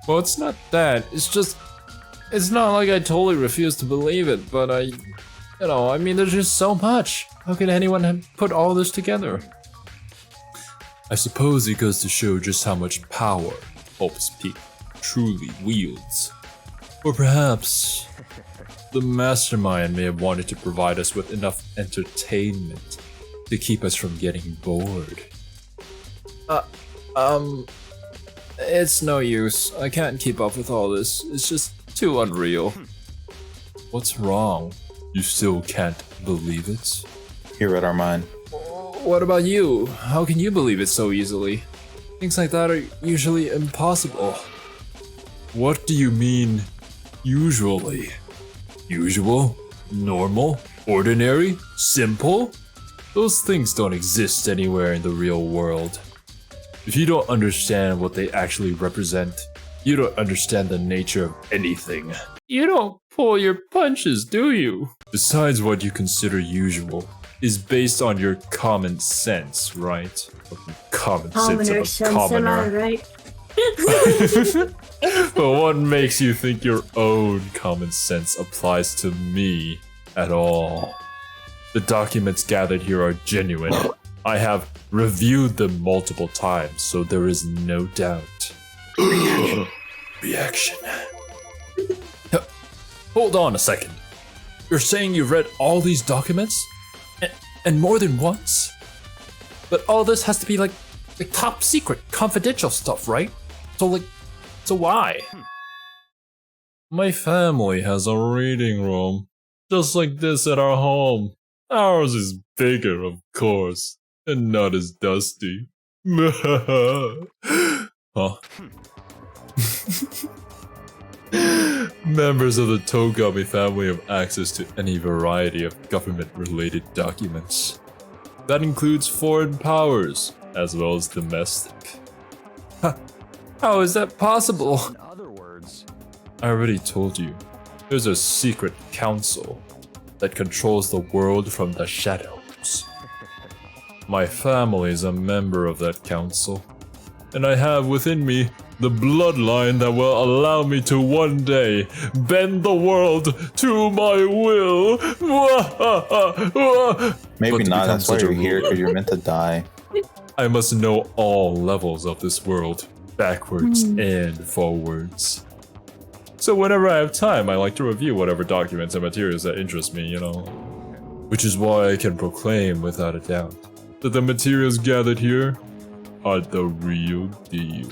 Well, it's not that, it's not like I totally refuse to believe it, but I mean, there's just so much. How can anyone have put all this together? I suppose it goes to show just how much power Pulp's Peak truly wields. Or perhaps the mastermind may have wanted to provide us with enough entertainment to keep us from getting bored. It's no use. I can't keep up with all this. It's just too unreal. What's wrong? You still can't believe it? He read our mind. What about you? How can you believe it so easily? Things like that are usually impossible. What do you mean, usually? Usual? Normal? Ordinary? Simple? Those things don't exist anywhere in the real world. If you don't understand what they actually represent, you don't understand the nature of anything. You don't pull your punches, do you? Besides, what you consider usual is based on your common sense, right? Common sense of a commoner. Am I right? But what makes you think your own common sense applies to me at all? The documents gathered here are genuine. I have reviewed them multiple times, so there is no doubt. Reaction. Hold on a second. You're saying you've read all these documents? And more than once? But all this has to be like top secret, confidential stuff, right? So why? My family has a reading room, just like this at our home. Ours is bigger, of course, and not as dusty. Huh? Members of the Togami family have access to any variety of government-related documents. That includes foreign powers, as well as domestic. How is that possible? In other words, I already told you, there's a secret council that controls the world from the shadows. My family is a member of that council, and I have within me the bloodline that will allow me to one day bend the world to my will. Maybe But not, to that's why become you're such a here, ruler, because you're meant to die. I must know all levels of this world, backwards and forwards. So whenever I have time, I like to review whatever documents and materials that interest me, you know. Which is why I can proclaim without a doubt that the materials gathered here are the real deal.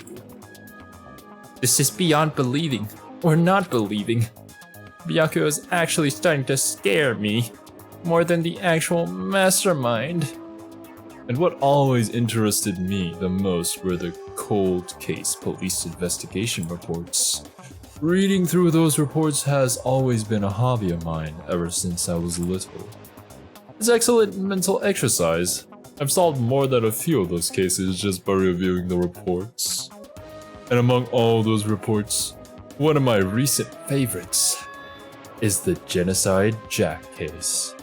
This is beyond believing, or not believing. Byakuya is actually starting to scare me, more than the actual mastermind. And what always interested me the most were the cold case police investigation reports. Reading through those reports has always been a hobby of mine ever since I was little. It's excellent mental exercise. I've solved more than a few of those cases just by reviewing the reports. And among all those reports, one of my recent favorites is the Genocide Jack case.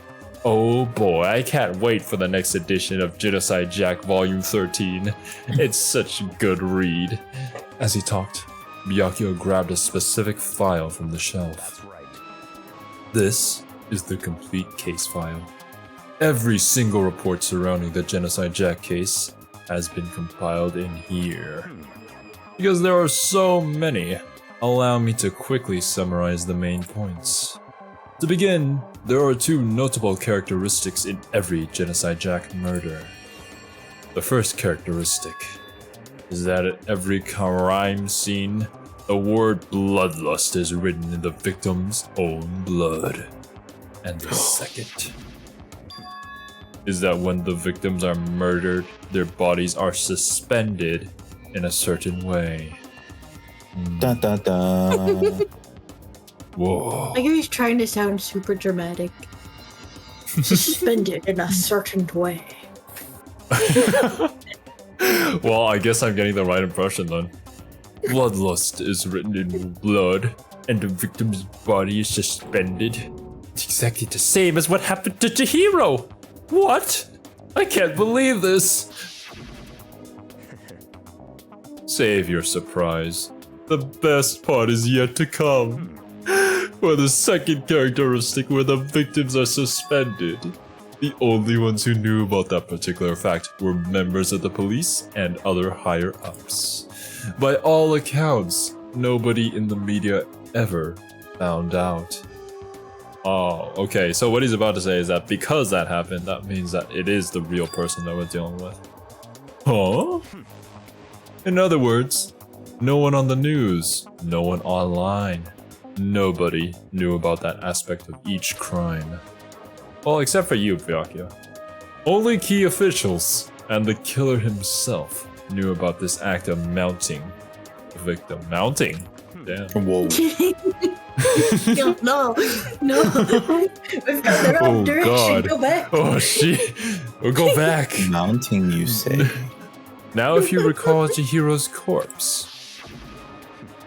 Oh boy, I can't wait for the next edition of Genocide Jack Volume 13. It's such a good read. As he talked, Byakuya grabbed a specific file from the shelf. that's right. This is the complete case file. Every single report surrounding the Genocide Jack case has been compiled in here. Because there are so many, allow me to quickly summarize the main points. To begin, there are two notable characteristics in every Genocide Jack murder. The first characteristic is that at every crime scene, the word bloodlust is written in the victim's own blood. And the second is that when the victims are murdered, their bodies are suspended in a certain way. Dun dun dun. Whoa. Like he's trying to sound super dramatic. Suspended in a certain way. Well, I guess I'm getting the right impression then. Bloodlust is written in blood, and the victim's body is suspended. It's exactly the same as what happened to Chihiro. What? I can't believe this. Save your surprise. The best part is yet to come. For the second characteristic where the victims are suspended. The only ones who knew about that particular fact were members of the police and other higher-ups. By all accounts, nobody in the media ever found out. Oh, okay, so what he's about to say is that because that happened, that means that it is the real person that we're dealing with. Huh? In other words, no one on the news, no one online, nobody knew about that aspect of each crime. Well, except for you, Byakuya. Only key officials and the killer himself knew about this act of mounting the victim. Mounting? Damn. Whoa. No. We've got the wrong Oh direction. god. Go back. Oh shit. We'll go back. Mounting, you say? Now if you recall Chihiro's corpse.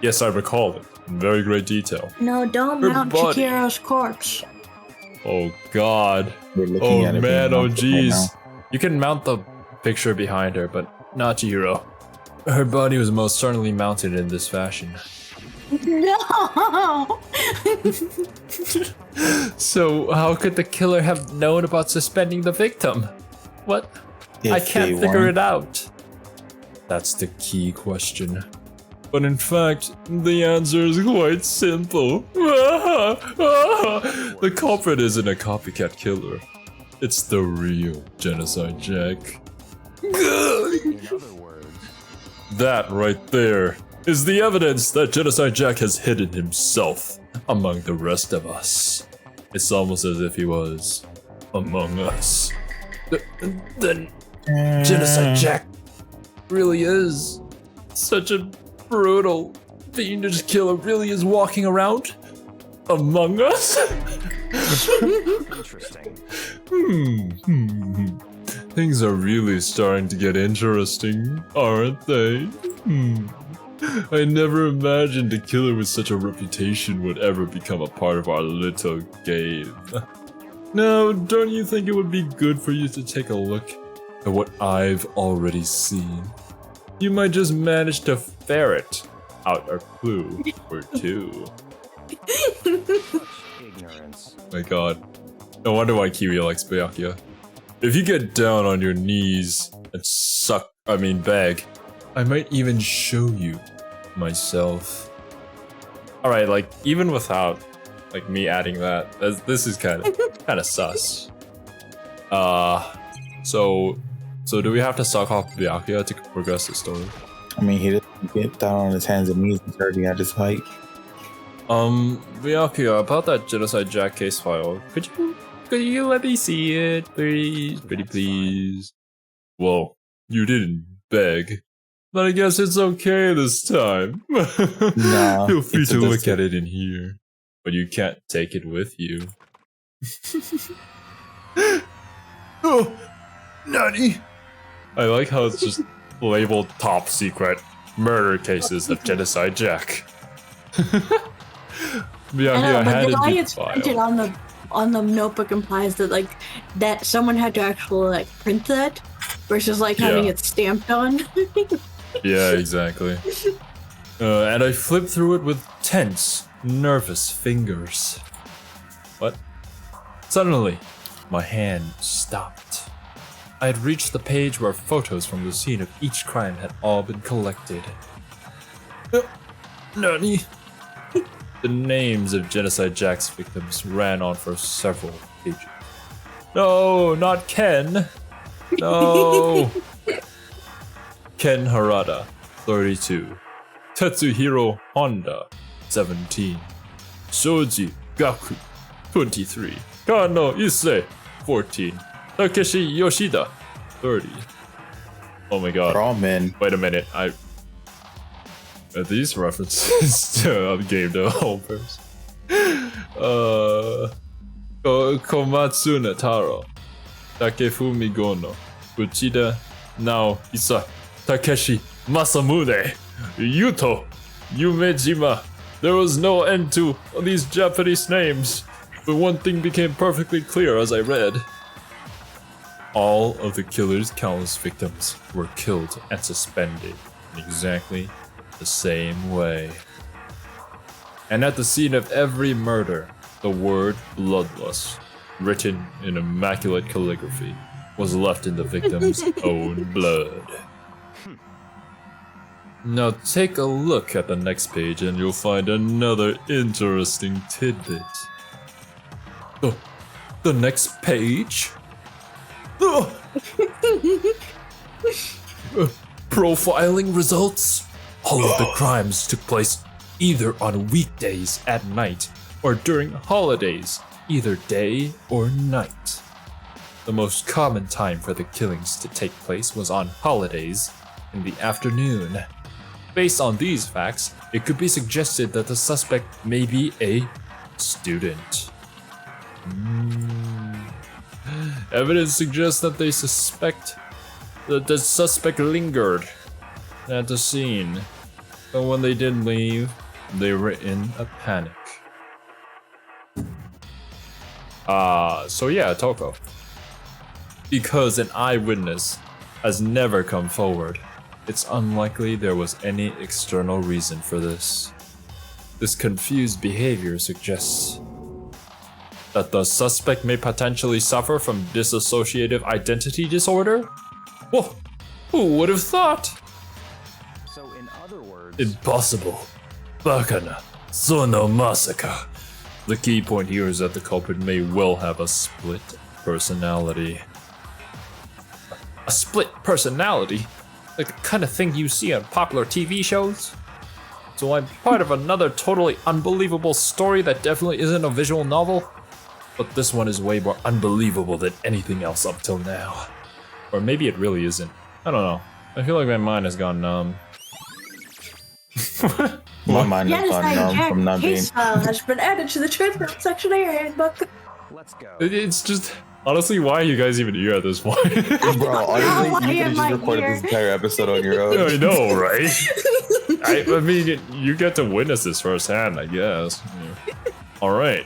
Yes, I recall it. In very great detail. No, don't Her mount body. Chihiro's corpse. Oh god. We're looking Oh at it man, being oh mounted right jeez. now. You can mount the picture behind her, but not Chihiro. Her body was most certainly mounted in this fashion. No. So how could the killer have known about suspending the victim? What? I If can't they figure weren't- it out. That's the key question. But in fact, the answer is quite simple. The culprit isn't a copycat killer. It's the real Genocide Jack. In other words, That right there is the evidence that Genocide Jack has hidden himself among the rest of us. It's almost as if he was among us. Then Genocide Jack really is such a brutal, fiendish killer, really is walking around among us? interesting. Things are really starting to get interesting, aren't they? I never imagined a killer with such a reputation would ever become a part of our little game. Now, don't you think it would be good for you to take a look at what I've already seen? You might just manage to ferret out a clue or two. Ignorance. My god. No wonder why Kiwi likes Byakuya. If you get down on your knees and beg, I might even show you myself. Alright, like, even without, like, me adding that, this is kind of sus. So do we have to suck off Byakuya to progress the story? I mean, he didn't get down on his hands and knees and starting at his fight. Byakuya, about that Genocide Jack case file, could you let me see it, please? Pretty please. Well, you didn't beg. But I guess it's okay this time. Nah, Feel free it's to a look biscuit. at it in here. But you can't take it with you. Oh, Nani! I like how it's just labeled top secret murder cases of Genocide Jack. Byakuya I know, but handed the way me it's the printed file. on the notebook implies that that someone had to actually print that versus having Yeah. it stamped on. Yeah, exactly. And I flipped through it with tense, nervous fingers. What? Suddenly, my hand stopped. I had reached the page where photos from the scene of each crime had all been collected. Nani? The names of Genocide Jack's victims ran on for several pages. No, not Ken. No. Ken Harada, 32. Tetsuhiro Honda, 17. Shoji Gaku, 23. Kano Issei, 14. Takeshi Yoshida, 30. Oh my god. They're all men. Wait a minute, are these references to Game Developers? Komatsune Taro, Takefumi Gono, Uchida Nao Isa, Takeshi Masamune, Yuto, Yumejima There was no end to these Japanese names, but one thing became perfectly clear as I read. All of the killer's countless victims were killed and suspended in exactly the same way. And at the scene of every murder, the word bloodlust, written in immaculate calligraphy, was left in the victim's own blood. Now take a look at the next page and you'll find another interesting tidbit. The next page? Profiling results? All of the crimes took place either on weekdays at night or during holidays, either day or night. The most common time for the killings to take place was on holidays in the afternoon. Based on these facts, it could be suggested that the suspect may be a student. Evidence suggests that the suspect lingered at the scene, but when they did leave, they were in a panic. So yeah, Toko. Because an eyewitness has never come forward, it's unlikely there was any external reason for this. This confused behavior suggests that the suspect may potentially suffer from dissociative identity disorder? Whoa, who would have thought? So in other words... Impossible. Bakana. Sono Masaka. The key point here is that the culprit may well have a split personality. A split personality? Like the kind of thing you see on popular TV shows? So I'm part of another totally unbelievable story that definitely isn't a visual novel? But this one is way more unbelievable than anything else up till now. Or maybe it really isn't. I don't know. I feel like my mind has gone numb. My mind has Genocide gone numb Jack from not being. case file has been added to the transcript section of your handbook. Let's go. It's just... Honestly, why are you guys even here at this point? Bro, honestly, why you could have am just I recorded here? this entire episode on your own. I know, right? I mean, you get to witness this firsthand, I guess. Yeah. Alright.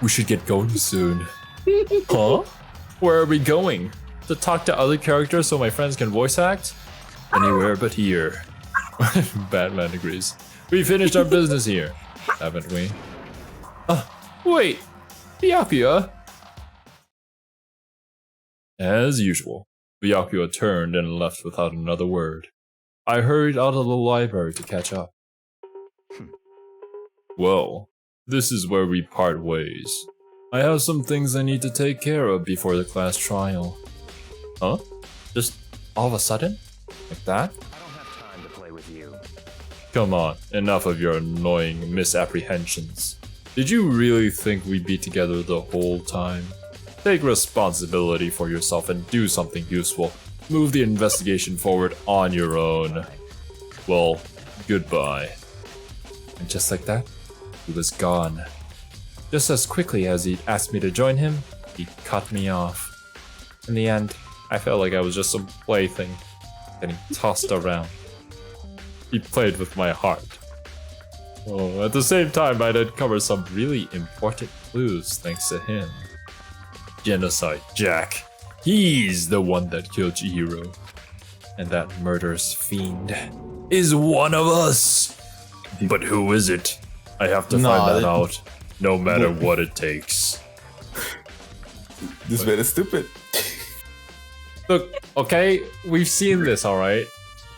We should get going soon. Huh? Where are we going? To talk to other characters so my friends can voice act? Anywhere but here. Batman agrees. We finished our business here, haven't we? Wait! Byakuya! As usual, Byakuya turned and left without another word. I hurried out of the library to catch up. Well, this is where we part ways. I have some things I need to take care of before the class trial. Huh? Just all of a sudden? Like that? I don't have time to play with you. Come on, enough of your annoying misapprehensions. Did you really think we'd be together the whole time? Take responsibility for yourself and do something useful. Move the investigation forward on your own. Well, goodbye. And just like that, he was gone. Just as quickly as he asked me to join him, he cut me off. In the end, I felt like I was just some plaything, getting tossed around. He played with my heart. Oh, at the same time, I'd uncovered some really important clues thanks to him. Genocide Jack. He's the one that killed Chihiro. And that murderous fiend is one of us. But who is it? I have to find that out, no matter what it takes. This man is stupid. Look, okay, we've seen this, alright?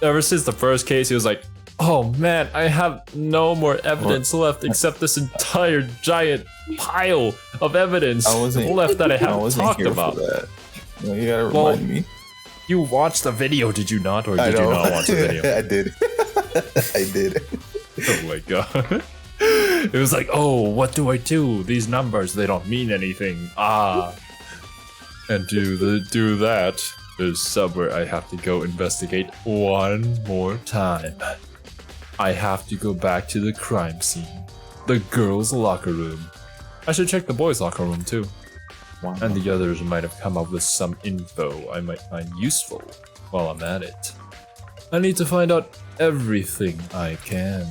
Ever since the first case, he was like, oh man, I have no more evidence left except this entire giant pile of evidence left that I haven't talked about. That. No, you gotta remind me. You watched the video, did you not? Or did you not watch the video? I did. I did. Oh my god. It was like, oh, what do I do? These numbers, they don't mean anything. And do that, there's somewhere I have to go investigate one more time. I have to go back to the crime scene. The girls' locker room. I should check the boys' locker room too. And the others might have come up with some info I might find useful while I'm at it. I need to find out everything I can.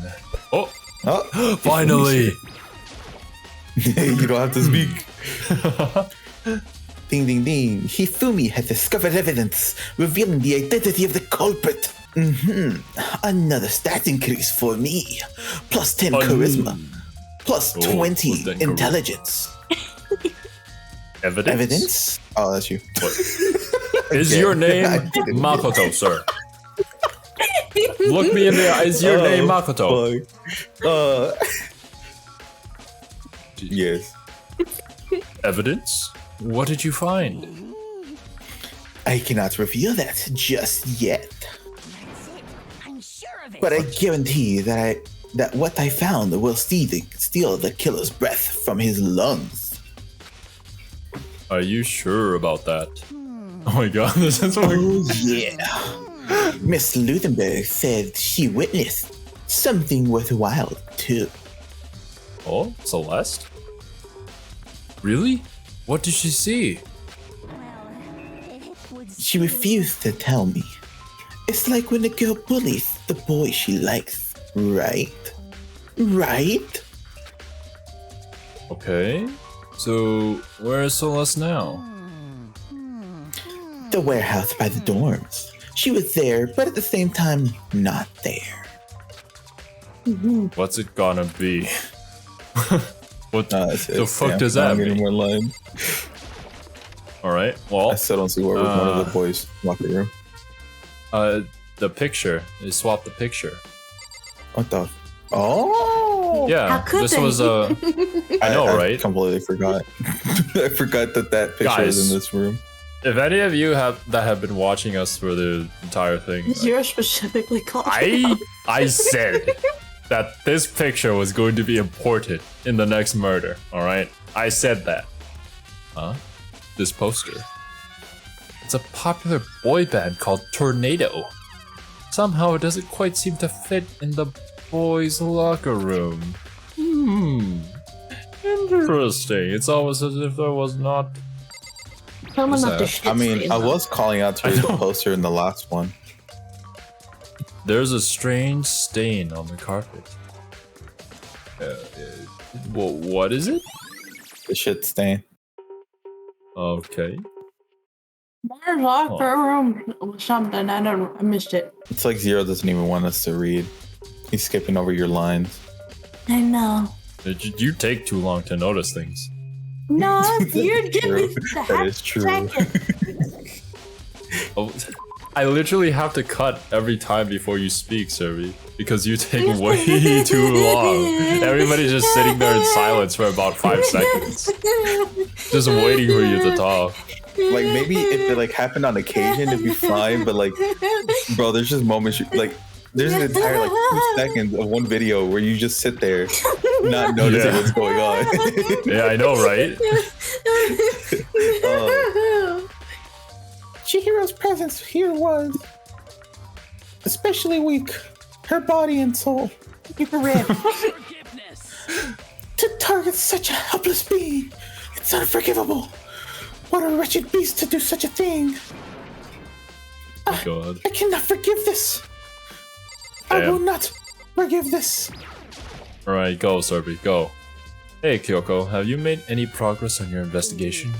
Oh, Oh, Finally! You don't have to speak. Ding, ding, ding. Hifumi has discovered evidence revealing the identity of the culprit. Another stat increase for me. Plus 10 charisma. Plus 20 plus 10 intelligence. Evidence? Evidence? Oh, that's you. Is Okay. your name I didn't- Makoto, sir? Look me in the eye. Is your name Makoto? Fuck. Yes. Evidence? What did you find? I cannot reveal that just yet. I'm sure of it. But I guarantee that what I found will steal the killer's breath from his lungs. Are you sure about that? Oh my god, this is what Yeah. Miss Luthenberg said she witnessed something worthwhile too. Oh, Celeste? Really? What did she see? She refused to tell me. It's like when a girl bullies the boy she likes, right? Right? Okay. So, where is Celeste now? The warehouse by the dorms. She was there, but at the same time, not there. What's it gonna be? What It's- the it's- fuck yeah, does I'm that getting mean? more line. Alright, well, I still don't see where was one of the boys' locker room. the picture. They swapped the picture. What the? Oh! Yeah, How could this they? was I know, I right? completely forgot. I forgot that picture Guys. was in this room. If any of you have been watching us for the entire thing, You're specifically called out. I said that this picture was going to be important in the next murder, alright? I said that. Huh? This poster. It's a popular boy band called Tornado. Somehow it doesn't quite seem to fit in the boys' locker room. Interesting. It's almost as if there was not. Someone left a that? shit I mean, stain I on was calling out to I read the know. poster in the last one. There's a strange stain on the carpet. Well, what is it? The shit stain. Okay. Our locker room was something. I missed it. It's like Zero doesn't even want us to read. He's skipping over your lines. I know. You take too long to notice things. No, you give True. me the That half is true. second. Oh, I literally have to cut every time before you speak, Servi, because you take way too long. Everybody's just sitting there in silence for about 5 seconds, just waiting for you to talk. Like maybe if it like happened on occasion, it'd be fine. But like, bro, there's just moments like there's an entire like 2 seconds of one video where you just sit there, not noticing Yeah. what's going on. Yeah, I know, right? Chihiro's presence here was especially weak. Her body and soul. Give her rib. To target such a helpless being, it's unforgivable. What a wretched beast to do such a thing. God. I cannot forgive this. I Damn. will not forgive this. Alright, go, Serbi, go. Hey, Kyoko, have you made any progress on your investigation?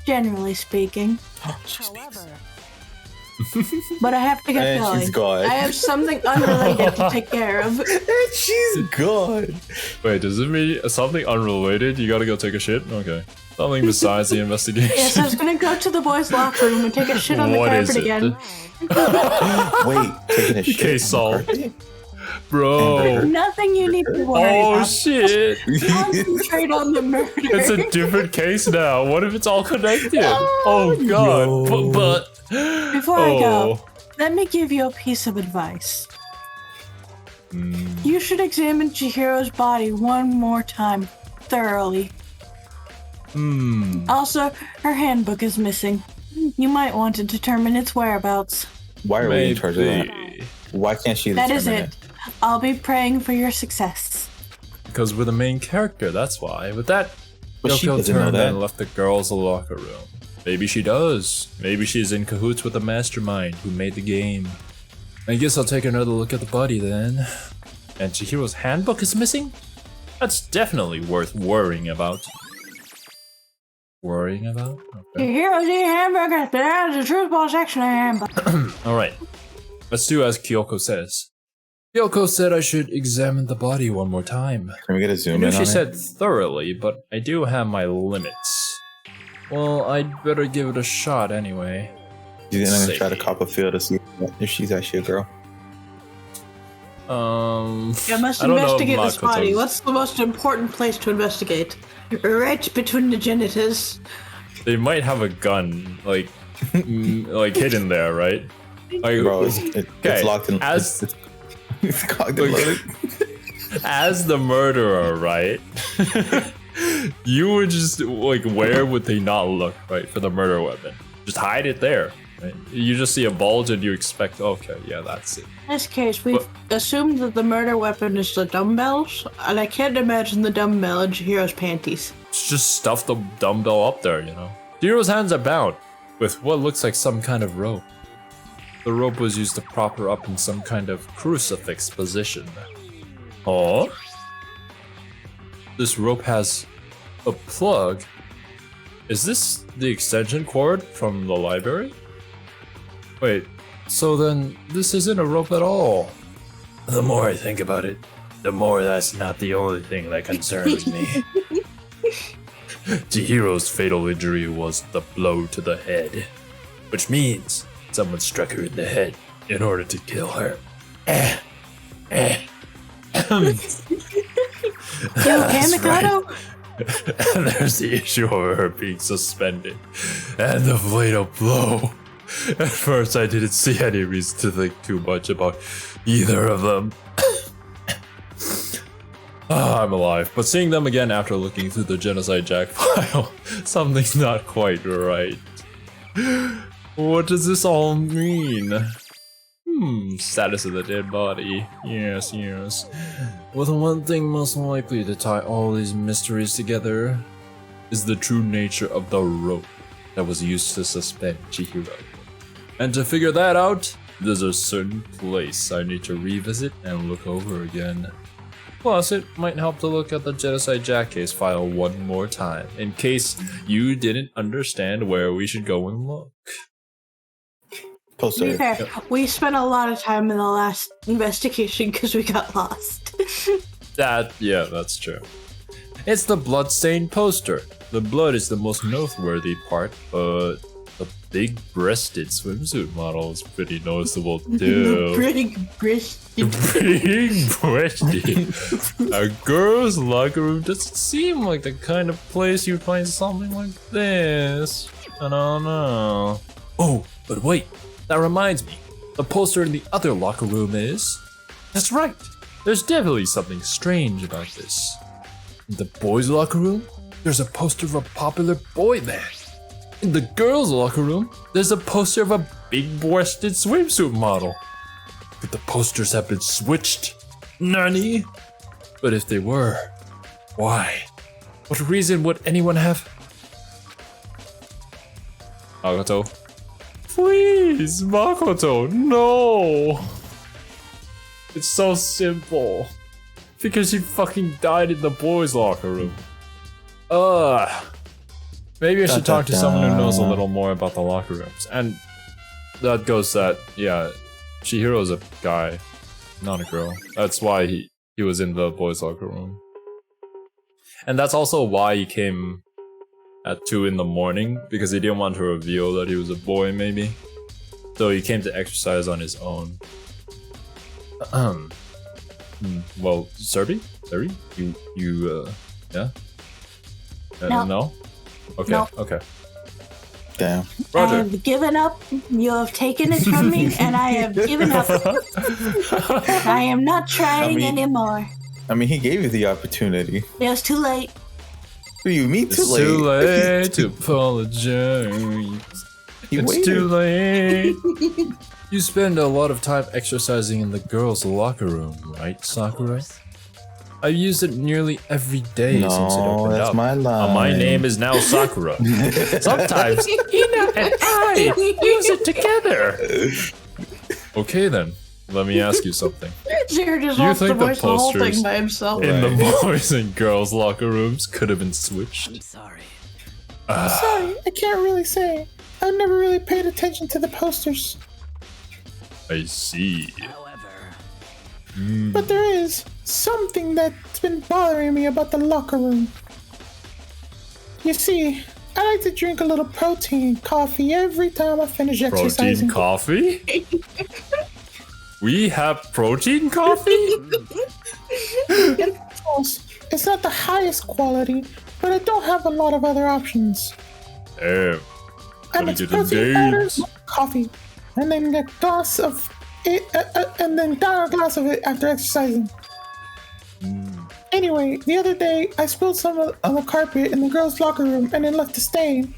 Generally speaking, However, but I have to get And going. she's gone. I have something unrelated to take care of. And she's gone. Wait, does it mean something unrelated? You gotta go take a shit? Okay. Something besides the investigation. Yes, I was gonna go to the boys' locker room and take a shit on the What is carpet it? again. Wait, taking a shit. Okay, on the Saul. carpet? Bro. Nothing you need to worry Oh about. shit. Concentrate on the murder. It's a different case now. What if it's all connected? Oh god. no. But Before I go, oh. let me give you a piece of advice. You should examine Chihiro's body one more time, thoroughly. Also, her handbook is missing. You might want to determine its whereabouts. Why are we in charge of that? Maybe. Why can't she That is determine it. I'll be praying for your success. Because we're the main character, that's why. With that, But she Yoko doesn't know turned that. and left the girls' locker room. Maybe she does. Maybe she's in cahoots with the mastermind who made the game. I guess I'll take another look at the body then. And Chihiro's handbook is missing? That's definitely worth worrying about. Worrying about? Okay. Heroes eat hamburgers, but add the truth ball section of handbook. Alright. Let's do as Kyoko says. Kyoko said I should examine the body one more time. Can we get a I zoom know in she on said it? thoroughly, but I do have my limits. Well, I'd better give it a shot anyway. You're gonna Let's try to see. cop a feel to see if she's actually a girl. You must I don't know if investigate this body. Makoto's- What's the most important place to investigate? Right between the genitals. They might have a gun, like, like hidden there, right? Like, Bro, it's locked in. As It's cocked and loaded. as the murderer, right? You would just like, where would they not look, right, for the murder weapon? Just hide it there. Right? You just see a bulge and you expect, okay, yeah, that's it. In this case, we've assumed that the murder weapon is the dumbbells, and I can't imagine the dumbbell in Chihiro's panties. Just stuff the dumbbell up there, you know. Chihiro's hands are bound with what looks like some kind of rope. The rope was used to prop her up in some kind of crucifix position. Oh? This rope has a plug. Is this the extension cord from the library? Wait, so then this isn't a rope at all. The more I think about it, the more that's not the only thing that concerns me. Chihiro's fatal injury was the blow to the head, which means someone struck her in the head in order to kill her. Yo, Kamikato? And there's the issue of her being suspended and the fatal blow. At first, I didn't see any reason to think too much about either of them. I'm alive, but seeing them again after looking through the Genocide Jack file, something's not quite right. What does this all mean? Status of the dead body. Yes. Well, the one thing most likely to tie all these mysteries together is the true nature of the rope that was used to suspend Chihiro. And to figure that out, there's a certain place I need to revisit and look over again. Plus, it might help to look at the Genocide Jack case file one more time, in case you didn't understand where we should go and look. To be Poster. fair, we spent a lot of time in the last investigation because we got lost. Yeah, that's true. It's the bloodstained poster. The blood is the most noteworthy part, but the big-breasted swimsuit model is pretty noticeable too. Pretty breasted. Big-breasted. A girl's locker room doesn't seem like the kind of place you'd find something like this. I don't know. Oh, but wait. That reminds me. The poster in the other locker room is... That's right. There's definitely something strange about this. In the boys' locker room, there's a poster of a popular boy band. In the girls' locker room, there's a poster of a big-breasted swimsuit model. But the posters have been switched. Nani? But if they were, why? What reason would anyone have? Makoto. Please, Makoto, no! It's so simple. Because she fucking died in the boys' locker room. Maybe I should talk to someone who knows a little more about the locker rooms. And that goes that, yeah, Chihiro's a guy, not a girl. That's why he was in the boys' locker room. And that's also why he came at 2 in the morning, because he didn't want to reveal that he was a boy, maybe. So he came to exercise on his own. Well, Serbi? Yeah? No. No? Okay, No. okay. Damn. I Roger. have given up. You have taken it from me, and I have given up. I am not trying anymore. I mean, he gave you the opportunity. It was too late. What do you mean too It's late? too late to apologize. You It's waited. too late. You spend a lot of time exercising in the girls' locker room, right, Sakura? I've used it nearly every day since it No, opened that's up. my line. My name is now Sakura. Sometimes Hina and I use it together. Okay then, let me ask you something. Chihiro just Do you wants to think the voice the whole posters thing by himself. in the boys and girls locker rooms could have been switched? I'm sorry. Sorry, I can't really say. I've never really paid attention to the posters. I see. However, But there is something that's been bothering me about the locker room. You see, I like to drink a little protein coffee every time I finish exercising. Protein coffee? We have protein coffee? And of course, it's not the highest quality, but I don't have a lot of other options. Damn. I Gotta mix get the protein powders, names. coffee, and then a glass of it, and then down a glass of it after exercising. Anyway, the other day I spilled some on the carpet in the girls' locker room, and it left a stain.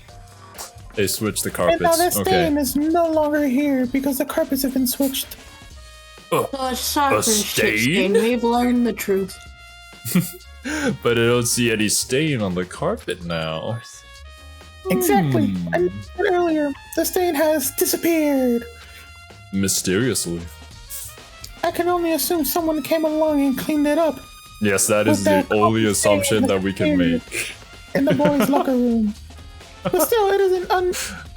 They switched the And now carpets. that Okay. stain is no longer here because the carpets have been switched. So it's soccer shit stain? stain. We've learned the truth. But I don't see any stain on the carpet now. Exactly. I mentioned earlier, the stain has disappeared. Mysteriously. I can only assume someone came along and cleaned it up Yes, that is With the that only coffee assumption stain that we can disappeared. make. in the boys' locker room. But still, it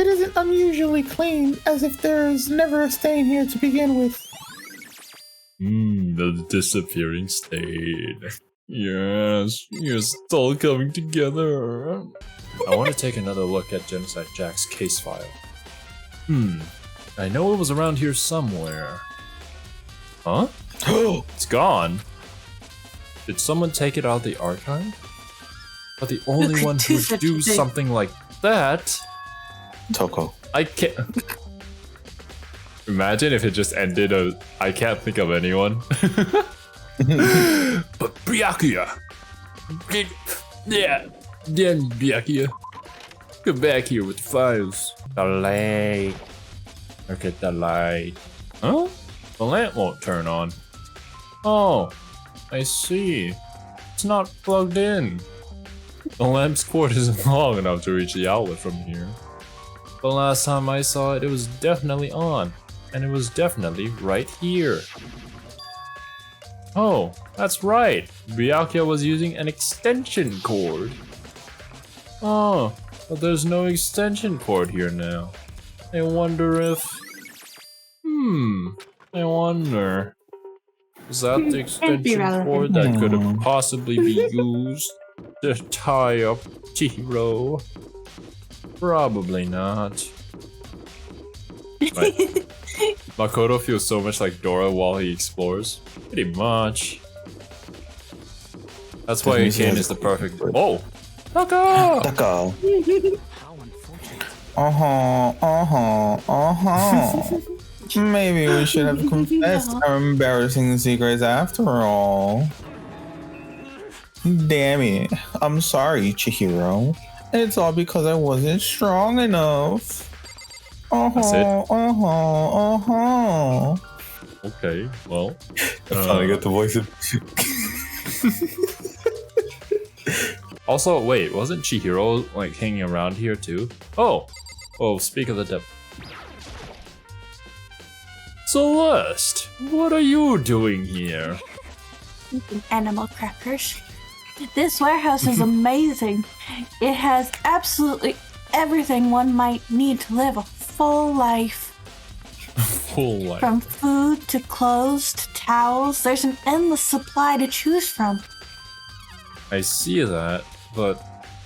isn't unusually clean, as if there's never a stain here to begin with. The disappearing stain. Yes, it's all coming together. I want to take another look at Genocide Jack's case file. I know it was around here somewhere. Huh? It's gone. Did someone take it out of the archive? But the only one who would do something like that. Toko. I can't. Imagine if it just ended. I can't think of anyone. But Byakuya. Yeah, Byakuya. Come back here with the files. The light. Look at the light. Huh? The lamp won't turn on. Oh, I see. It's not plugged in. The lamp's cord isn't long enough to reach the outlet from here. The last time I saw it, it was definitely on. And it was definitely right here. Oh, that's right. Byakuya was using an extension cord. Oh, but there's no extension cord here now. I wonder if... I wonder... Is that the extension cord that could have possibly be used to tie up Chihiro? Probably not. Right. Makoto feels so much like Dora while he explores. Pretty much. That's why Kane is the perfect. Oh! Toko! Toko. how unfortunate. Maybe we should have confessed our embarrassing secrets after all. Damn it. I'm sorry, Chihiro. It's all because I wasn't strong enough. That's it? I Okay, well. finally got the voice of. Also, wait, wasn't Chihiro like hanging around here too? Oh! Oh, speak of the devil. Celeste, what are you doing here? Animal crackers. This warehouse is amazing. It has absolutely everything one might need to live a full life. Full life. From food to clothes to towels, there's an endless supply to choose from. I see that, but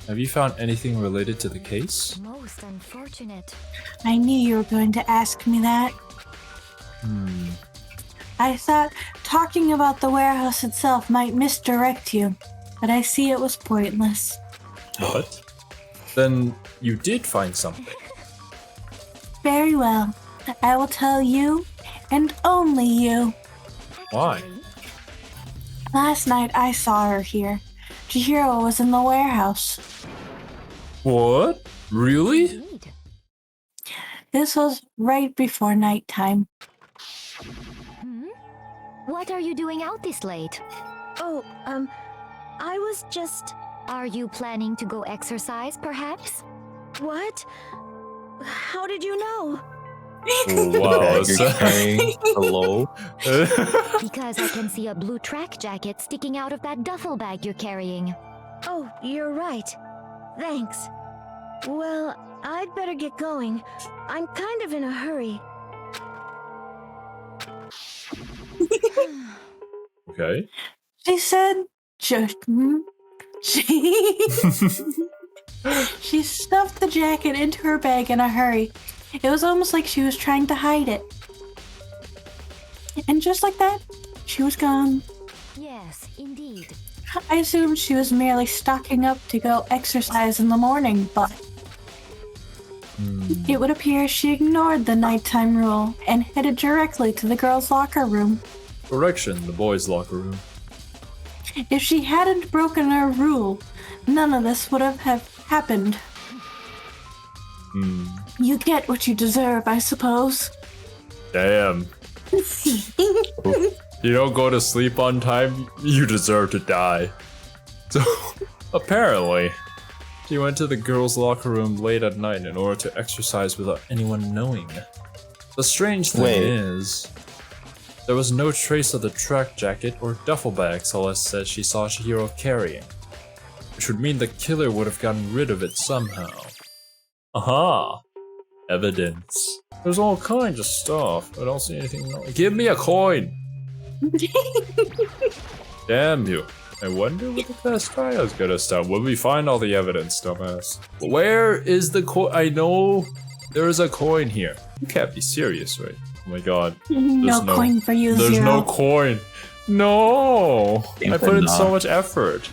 have you found anything related to the case? Most unfortunate. I knew you were going to ask me that. I thought talking about the warehouse itself might misdirect you, but I see it was pointless. What? Then you did find something. Very well. I will tell you, and only you. Why? Last night I saw her here. Chihiro was in the warehouse. What? Really? Indeed. This was right before nighttime. What are you doing out this late? Oh, I was just... Are you planning to go exercise, perhaps? What? How did you know? Wow. Bag you're carrying. Hello. Because I can see a blue track jacket sticking out of that duffel bag you're carrying. Oh, you're right. Thanks. Well, I'd better get going. I'm kind of in a hurry. Okay. She said, just. She stuffed the jacket into her bag in a hurry. It was almost like she was trying to hide it. And just like that, she was gone. Yes, indeed. I assumed she was merely stocking up to go exercise in the morning, but it would appear she ignored the nighttime rule and headed directly to the girls' locker room. Correction, the boys' locker room. If she hadn't broken her rule, none of this would have happened. You get what you deserve, I suppose. Damn. You don't go to sleep on time, you deserve to die. So, apparently, she went to the girls' locker room late at night in order to exercise without anyone knowing. The strange thing is, there was no trace of the track jacket or duffel bag Celeste said she saw Chihiro carrying, which would mean the killer would have gotten rid of it somehow. Aha! Evidence. There's all kinds of stuff. I don't see anything wrong. Give me a coin! Damn you. I wonder what the fast trial's gonna start. Will we find all the evidence, dumbass? Where is the coin? I know there is a coin here. You can't be serious, right? Oh my god. No coin for you, There's Zero. no coin. No! I put in so not. much effort.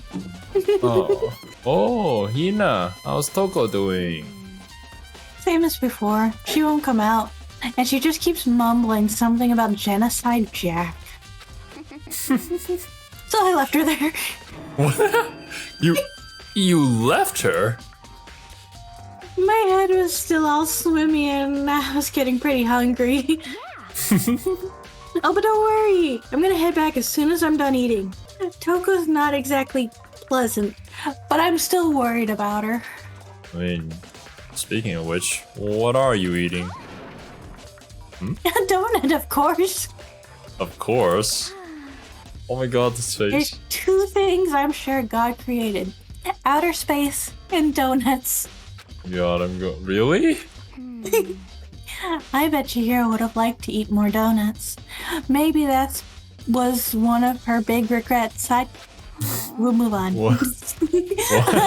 Oh, Hina. How's Toko doing? Same as before. She won't come out. And she just keeps mumbling something about Genocide Jack. So I left her there. What? You left her? My head was still all swimmy and I was getting pretty hungry. Oh, but don't worry. I'm gonna head back as soon as I'm done eating. Toko's not exactly pleasant, but I'm still worried about her. I mean, speaking of which, what are you eating? A donut, of course. Of course. Oh my god, this face. There's two things I'm sure God created. Outer space and donuts. God, really? I bet Chihiro would have liked to eat more donuts. Maybe that was one of her big regrets. We'll move on. What?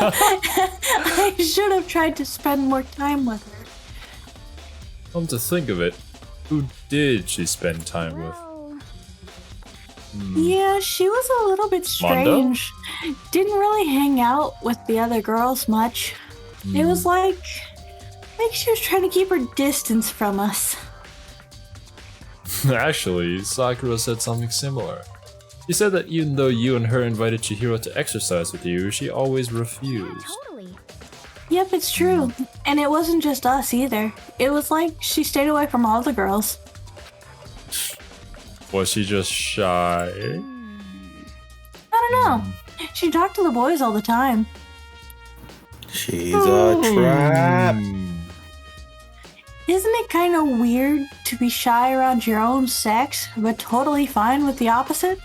I should have tried to spend more time with her. Come to think of it, who did she spend time with? Yeah, she was a little bit strange. Didn't really hang out with the other girls much. It was like she was trying to keep her distance from us. Actually, Sakura said something similar. She said that even though you and her invited Chihiro to exercise with you, she always refused. Totally. Yep, it's true. And it wasn't just us either. It was like she stayed away from all the girls. Was she just shy? I don't know. She talked to the boys all the time. She's a trap. Isn't it kind of weird to be shy around your own sex, but totally fine with the opposite?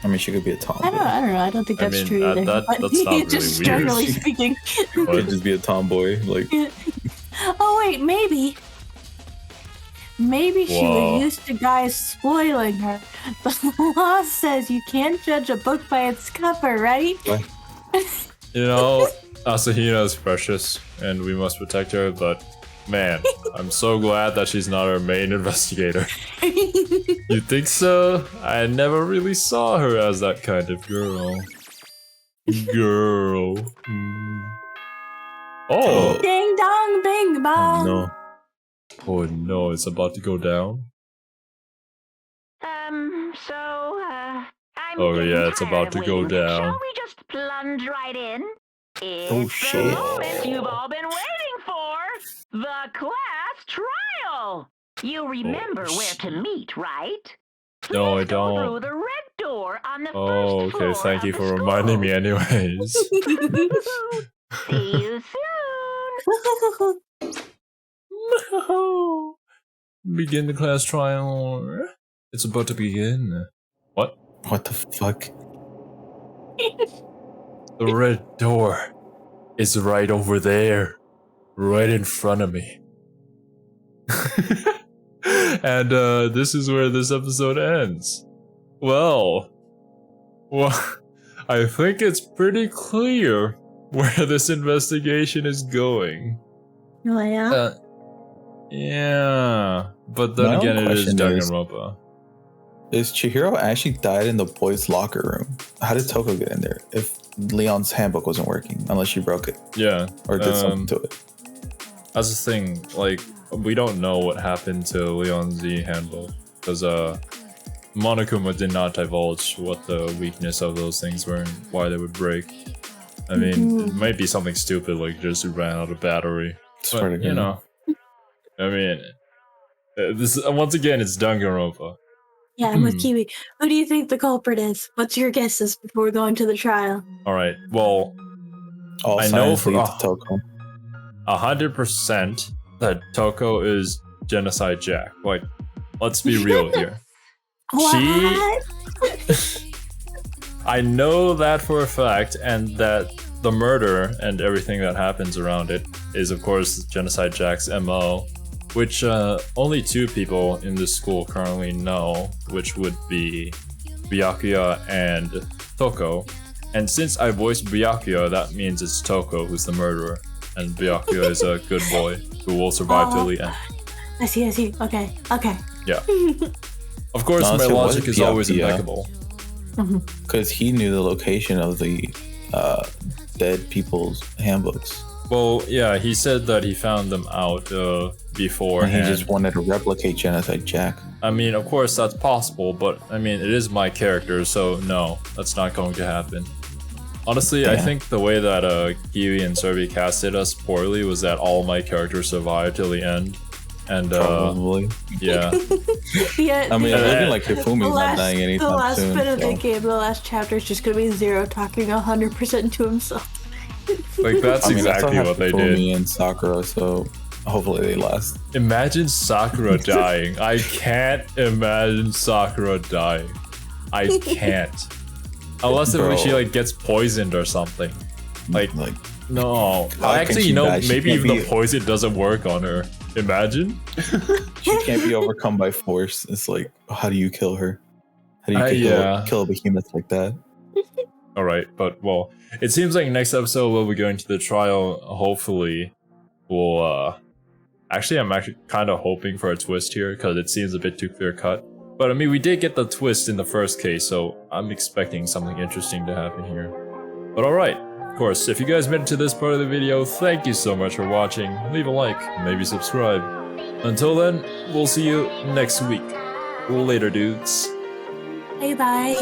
I mean, she could be a tomboy. I don't know. I don't think that's mean, true either. that's but not really just weird. generally speaking. She could just be a tomboy. Like, Oh wait, maybe. Maybe she Whoa. was used to guys spoiling her. The law says you can't judge a book by its cover, right? what? You know, Asahina is precious, and we must protect her, but man, I'm so glad that she's not our main investigator. You think so? I never really saw her as that kind of girl. Oh! Ding dong, bing bong. No. Oh no, it's about to go down. I'm Oh, getting yeah, it's tired about of to go waiting. down. Shall we just plunge right in? It's Oh, the shit. moment you've all been waiting for! The class trial! You remember where to meet, right? No, I Let's go don't. through the red door on the Oh, first okay, floor thank of you the for reminding me school. anyways. See you soon! No. begin the class trial. It's about to begin. What? What the fuck? The red door is right over there. Right in front of me. And this is where this episode ends. Well, I think it's pretty clear where this investigation is going. Oh, yeah? Yeah, but then My again, own it is question is- Danganronpa. Is Chihiro actually died in the boys' locker room? How did Toko get in there if Leon's handbook wasn't working? Unless she broke it Yeah, or did something to it. that's the thing. Like, we don't know what happened to Leon's Z handbook because Monokuma did not divulge what the weakness of those things were and why they would break. I mean, it might be something stupid like just ran out of battery. Swear to But, you God. know, I mean, this once again, it's Danganronpa. Yeah, I'm with Kiwi. Who do you think the culprit is? What's your guesses before going to the trial? All right, well, All I know signs for lead to Toko. 100% that Toko is Genocide Jack. Like, let's be real here. What? I know that for a fact, and that the murder and everything that happens around it is, of course, Genocide Jack's MO, which only 2 people in this school currently know, which would be Byakuya and Toko. And since I voiced Byakuya, that means it's Toko who's the murderer, and Byakuya is a good boy who will survive till the end. I see. Okay. Yeah. Of course, Honestly, my what logic is is always Byakuya? impeccable. Because he knew the location of the dead people's handbooks. Well, yeah, he said that he found them out And beforehand. he just wanted to replicate Genocide Jack. I mean, of course, that's possible, but I mean, it is my character, so no, that's not going to happen. Honestly, I Yeah. think the way that Kiwi and Serbi casted us poorly was that all my characters survived till the end. And Probably. yeah, Yeah, I mean, the, it's looking like Hifumi's the not last, dying the anytime last soon. bit of the so- game, the last chapter is just gonna be Zero talking 100% to himself. like that's I mean, I still exactly have what they did. Hifumi and Sakura, so hopefully they last. Imagine Sakura dying. I can't imagine Sakura dying. I can't. Unless Bro. she like gets poisoned or something. Like no. How can Actually, she you know, die? She maybe can't even be- the poison doesn't work on her. Imagine. She can't be overcome by force. It's like, how do you kill her? How do you yeah. kill a behemoth like that? All right, but well, it seems like next episode we'll be going to the trial. Hopefully, we'll. Actually, I'm actually kind of hoping for a twist here because it seems a bit too clear cut. But I mean, we did get the twist in the first case, so I'm expecting something interesting to happen here. But all right, of course, if you guys made it to this part of the video, thank you so much for watching. Leave a like, maybe subscribe. Until then, we'll see you next week. Later, dudes. Bye.